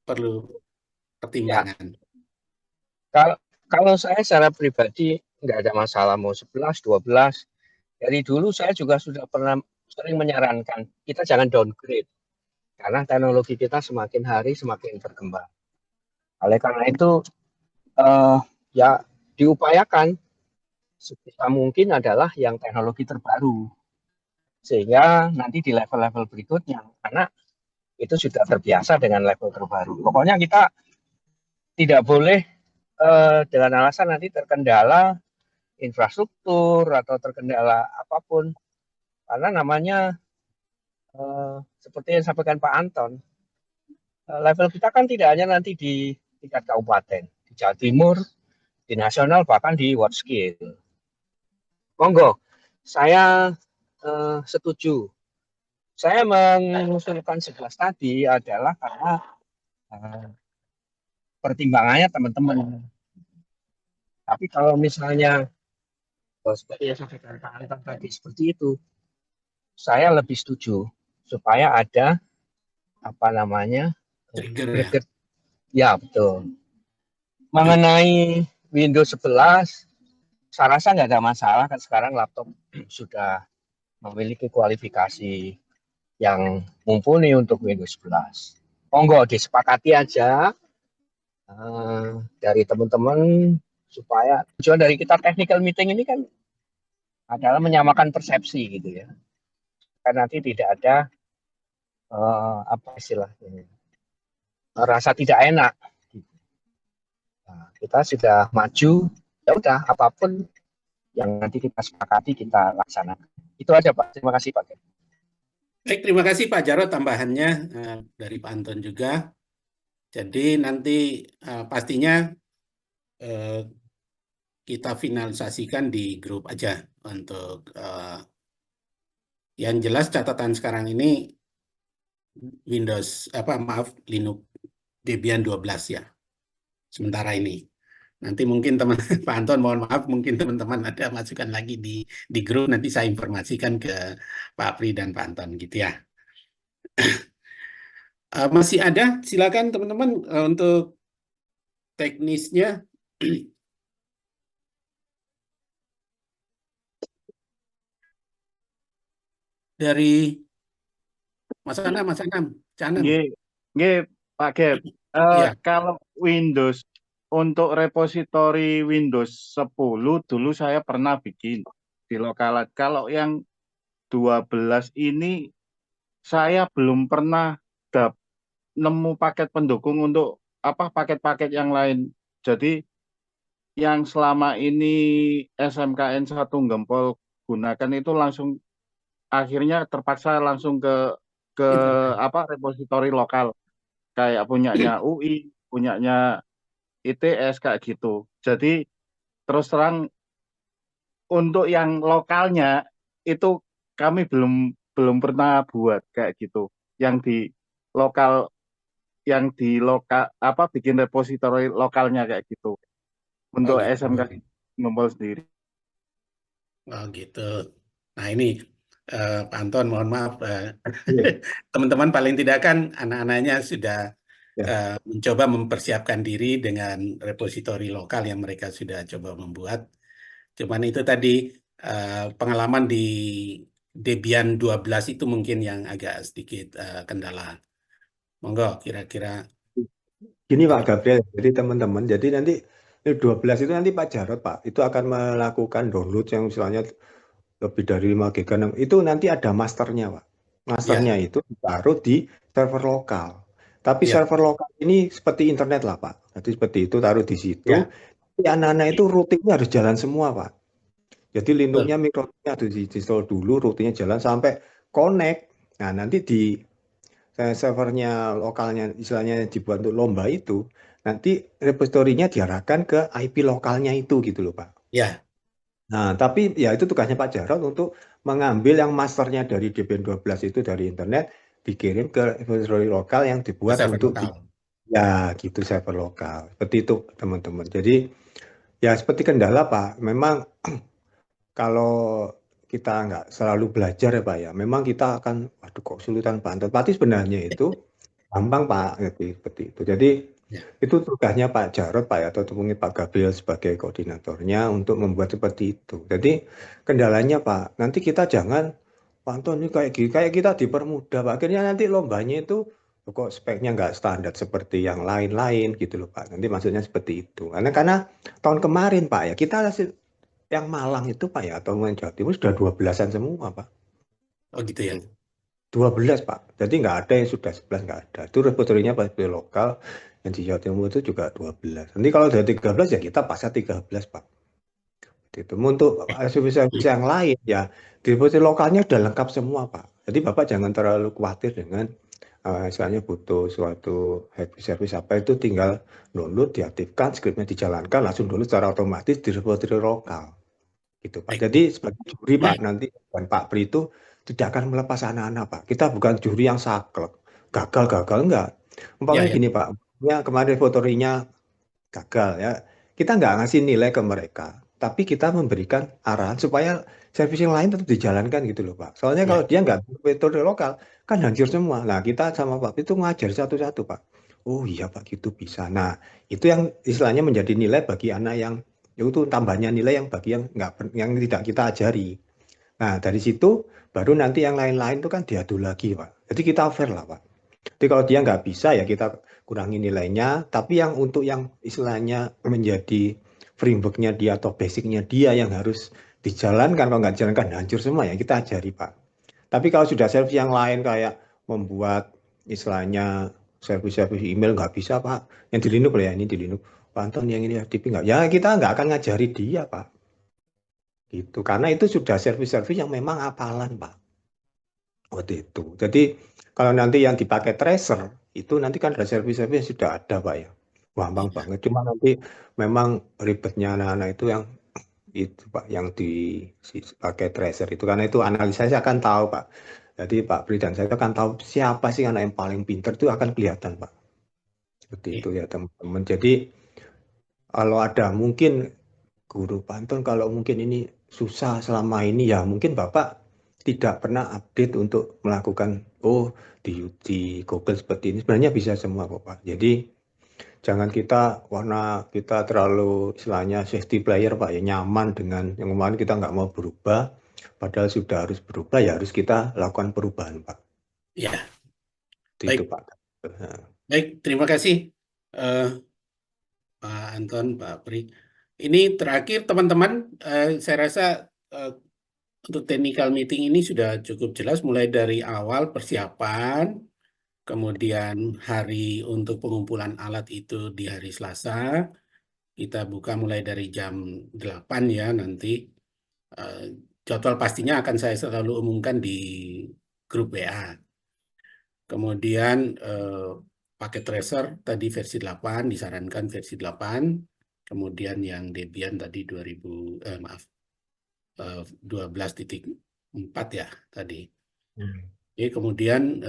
perlu pertimbangan. Kalau saya secara pribadi nggak ada masalah mau 11, 12. Dari dulu saya juga sudah pernah sering menyarankan kita jangan downgrade. Karena teknologi kita semakin hari semakin berkembang. Oleh karena itu, ya diupayakan sebisa mungkin adalah yang teknologi terbaru. Sehingga nanti di level-level berikutnya, anak itu sudah terbiasa dengan level terbaru. Pokoknya kita tidak boleh dengan alasan nanti terkendala infrastruktur atau terkendala apapun. Karena namanya seperti yang disampaikan Pak Anton, level kita kan tidak hanya nanti di tingkat kabupaten, di Jawa Timur, di nasional, bahkan di world scale. Monggo, saya setuju. Saya mengusulkan 11 tadi adalah karena pertimbangannya teman-teman. Tapi kalau misalnya seperti yang sampaikan Pak Anton tadi seperti itu, saya lebih setuju supaya ada trigger. Ya, betul. Mengenai Windows 11, saya rasa nggak ada masalah kan sekarang laptop sudah memiliki kualifikasi yang mumpuni untuk Windows 11. Monggo disepakati aja dari teman-teman supaya tujuan dari kita technical meeting ini kan adalah menyamakan persepsi gitu ya. Karena nanti tidak ada rasa tidak enak. Nah, kita sudah maju, ya udah apapun yang nanti kita sepakati kita laksanakan. Itu aja Pak. Terima kasih Pak. Baik, terima kasih Pak Jarod tambahannya dari Pak Anton juga. Jadi nanti pastinya kita finalisasikan di grup aja untuk yang jelas catatan sekarang ini Linux Debian 12 ya. Sementara ini. Nanti mungkin Pak Anton mohon maaf, mungkin teman-teman ada masukan lagi di grup, nanti saya informasikan ke Pak Pri dan Pak Anton gitu ya. Masih ada, silakan teman-teman untuk teknisnya. Dari Mas Anam. Nggih, Pak Gep. Kalau Windows untuk repositori Windows 10 dulu saya pernah bikin di lokalat. Kalau yang 12 ini saya belum pernah nemu paket pendukung untuk paket-paket yang lain. Jadi yang selama ini SMKN 1 Gempol gunakan itu langsung akhirnya terpaksa langsung ke repositori lokal kayak punyanya UI, punyanya ITS kayak gitu. Jadi terus terang untuk yang lokalnya itu kami belum pernah buat kayak gitu. Yang di lokal apa bikin repositori lokalnya kayak gitu. Untuk gitu. SMK Ngumpul sendiri. Oh gitu. Nah ini Pak Anton, mohon maaf, teman-teman paling tidak kan anak-anaknya sudah mencoba mempersiapkan diri dengan repositori lokal yang mereka sudah coba membuat. Cuman itu tadi pengalaman di Debian 12 itu mungkin yang agak sedikit kendala. Monggo kira-kira. Gini Pak Gabriel, jadi teman-teman, jadi nanti 12 itu nanti Pak Jarod Pak, itu akan melakukan download yang misalnya lebih dari 5 GB, itu nanti ada masternya Pak. Masternya itu ditaruh di server lokal. Tapi server lokal ini seperti internet lah Pak. Jadi seperti itu, taruh di situ. Tapi anak-anak itu routingnya harus jalan semua Pak. Jadi lindungnya mikrotiknya harus di-install dulu, routingnya jalan sampai connect. Nah nanti di servernya lokalnya, istilahnya dibuat untuk lomba itu, nanti repositorinya diarahkan ke IP lokalnya itu gitu loh Pak. Ya. Nah, tapi ya itu tugasnya Pak Jarod untuk mengambil yang masternya dari Debian 12 itu dari internet, dikirim ke repository lokal yang dibuat untuk ya gitu server lokal. Seperti itu teman-teman. Jadi ya seperti kendala Pak, memang kalau kita nggak selalu belajar ya Pak ya, memang kita akan, waduh kok kesulitan Pak Anton. Tapi sebenarnya itu gampang Pak, seperti itu. Jadi itu tugasnya Pak Jarod Pak ya, atau mungkin Pak Gabriel sebagai koordinatornya untuk membuat seperti itu. Jadi kendalanya Pak, nanti kita jangan, Pak Anton ini kayak kita dipermudah Pak. Akhirnya nanti lombanya itu kok speknya nggak standar seperti yang lain-lain gitu loh Pak. Nanti maksudnya seperti itu. Karena tahun kemarin Pak ya, kita yang Malang itu Pak ya, atau yang Jawa Timur sudah 12-an semua Pak. Oh gitu ya. 12 Pak. Jadi nggak ada yang sudah 11, nggak ada. Itu repositorinya pasti lokal, yang di Jawa Timur itu juga 12. Nanti kalau sudah 13 ya kita pasang 13 Pak. Itu untuk service-service yang lain ya di repositori lokalnya sudah lengkap semua Pak. Jadi Bapak jangan terlalu khawatir dengan misalnya butuh suatu service apa itu, tinggal download, diaktifkan, scriptnya dijalankan, langsung download secara otomatis di repositori lokal. Gitu Pak. Jadi sebagai juri Pak nanti dan Pak Pri itu tidak akan melepas anak-anak Pak. Kita bukan juri yang saklek, gagal enggak. Umpamanya gini Pak, kemarin repositorinya gagal ya, kita nggak ngasih nilai ke mereka, tapi kita memberikan arahan supaya service yang lain tetap dijalankan gitu loh Pak. Soalnya kalau dia nggak repositori lokal kan hancur semua. Nah kita sama Pak Pri itu ngajar satu-satu Pak. Oh iya Pak gitu bisa. Nah itu yang istilahnya menjadi nilai bagi anak yang itu tambahnya nilai yang bagi yang tidak kita ajari. Nah dari situ baru nanti yang lain-lain itu kan diadu lagi Pak. Jadi kita fair lah Pak. Jadi kalau dia nggak bisa ya kita kurangi nilainya. Tapi yang untuk yang istilahnya menjadi frameworknya dia atau basicnya dia yang harus dijalankan, kalau nggak dijalankan hancur semua ya kita ajari Pak. Tapi kalau sudah service yang lain kayak membuat istilahnya service email nggak bisa Pak. Yang di Linux ya, ini di Linux. Pak Anton yang ini FTP nggak? Ya kita nggak akan ngajari dia Pak. Gitu. Karena itu sudah service-service yang memang hafalan Pak. Waktu itu. Jadi kalau nanti yang dipakai tracer, itu nanti kan ada service-service yang sudah ada Pak ya. Gampang banget. Cuma nanti memang ribetnya anak-anak itu yang itu Pak, yang dipakai tracer itu. Karena itu analisa saya akan tahu Pak. Jadi Pak Pri dan saya akan tahu siapa sih anak yang paling pintar, itu akan kelihatan Pak. Seperti itu ya teman-teman. Jadi kalau ada mungkin Guru Pak Anton, kalau mungkin ini susah selama ini ya mungkin Bapak tidak pernah update untuk melakukan di Google seperti ini. Sebenarnya bisa semua kok Pak. Jadi jangan kita terlalu istilahnya safety player Pak ya, nyaman dengan yang kemarin kita nggak mau berubah. Padahal sudah harus berubah ya harus kita lakukan perubahan Pak. Ya. Itu Pak. Baik, terima kasih Pak Anton, Pak Pri. Ini terakhir teman-teman, saya rasa untuk technical meeting ini sudah cukup jelas mulai dari awal persiapan, kemudian hari untuk pengumpulan alat itu di hari Selasa. Kita buka mulai dari jam 8 ya nanti. Jadwal pastinya akan saya selalu umumkan di grup WA. Kemudian pakai tracer tadi versi 8, disarankan versi 8. kemudian yang Debian tadi 12.4 ya tadi. Oke, kemudian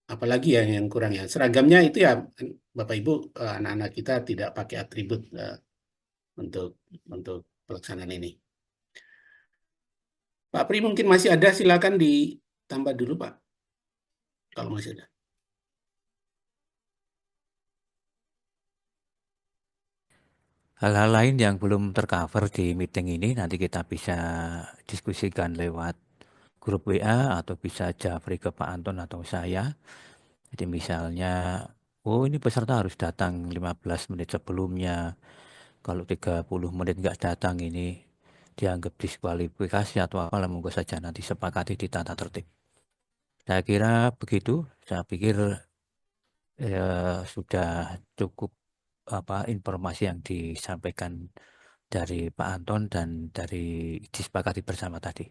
apalagi yang kurang ya, seragamnya itu ya Bapak Ibu, anak-anak kita tidak pakai atribut untuk pelaksanaan ini. Pak Pri mungkin masih ada, silakan ditambah dulu Pak, kalau masih ada. Hal-hal lain yang belum tercover di meeting ini nanti kita bisa diskusikan lewat grup WA atau bisa japri ke Pak Anton atau saya. Jadi misalnya, oh ini peserta harus datang 15 menit sebelumnya. Kalau 30 menit nggak datang ini dianggap diskualifikasi atau apalah, monggo saja nanti sepakati di tata tertib. Saya kira begitu. Saya pikir sudah cukup informasi yang disampaikan dari Pak Anton dan dari disepakati bersama tadi.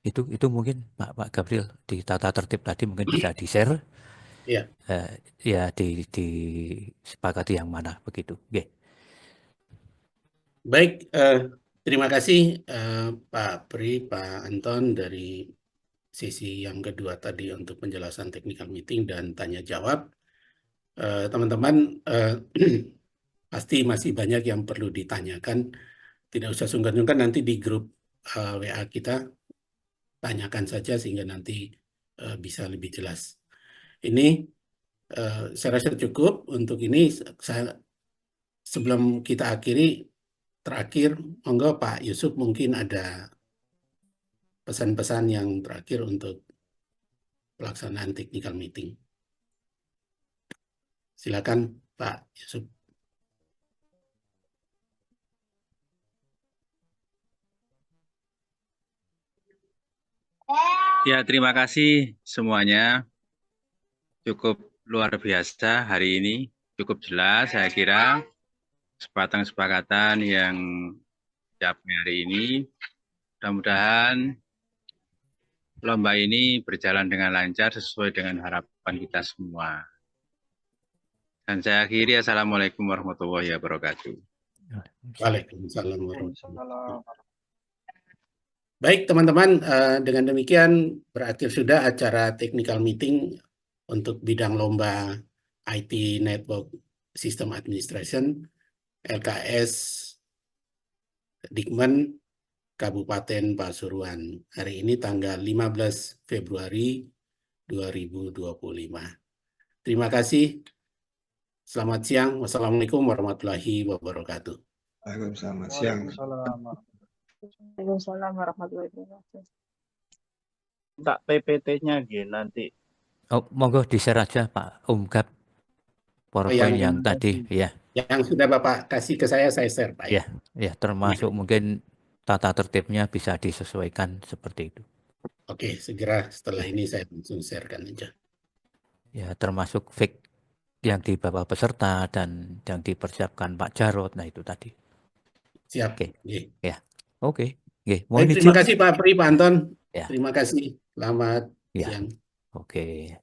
Itu mungkin Pak Gabriel di tata tertib tadi mungkin bisa di-share. Iya. Ya disepakati yang mana begitu. Okay. Baik, terima kasih Pak Pri, Pak Anton dari sesi yang kedua tadi untuk penjelasan technical meeting dan tanya jawab. Teman-teman, pasti masih banyak yang perlu ditanyakan. Tidak usah sungkan-sungkan, nanti di grup WA kita tanyakan saja sehingga nanti bisa lebih jelas. Ini saya rasa cukup untuk ini. Sebelum kita akhiri, terakhir, monggo Pak Yusuf mungkin ada pesan-pesan yang terakhir untuk pelaksanaan technical meeting. Silakan Pak Yusuf. Ya, terima kasih semuanya. Cukup luar biasa hari ini, cukup jelas saya kira kesepakatan yang dicapai hari ini. Mudah-mudahan lomba ini berjalan dengan lancar sesuai dengan harapan kita semua. Dan saya akhiri, Assalamualaikum warahmatullahi wabarakatuh. Waalaikumsalam warahmatullahi wabarakatuh. Baik teman-teman, dengan demikian berakhir sudah acara technical meeting untuk bidang lomba IT Network System Administration LKS Dikmen Kabupaten Pasuruan. Hari ini tanggal 15 Februari 2025. Terima kasih. Selamat siang. Wassalamualaikum warahmatullahi wabarakatuh. Waalaikumsalam. Siang. Waalaikumsalam warahmatullahi wabarakatuh. Tak PPT-nya nanti. Oh, monggo di-share aja Pak Umgap PowerPoint yang tadi ya. Yang sudah Bapak kasih ke saya share Pak ya. Ya, termasuk mungkin tata tertibnya bisa disesuaikan seperti itu. Oke, segera setelah ini saya langsung sharekan aja. Ya, termasuk fake yang dibawa peserta dan yang dipersiapkan Pak Jarod, nah itu tadi. Siap. Oke. Ya. Oke. Baik, terima kasih Pak Pri, Pak Anton. Ya. Terima kasih. Selamat ya. siang. Oke.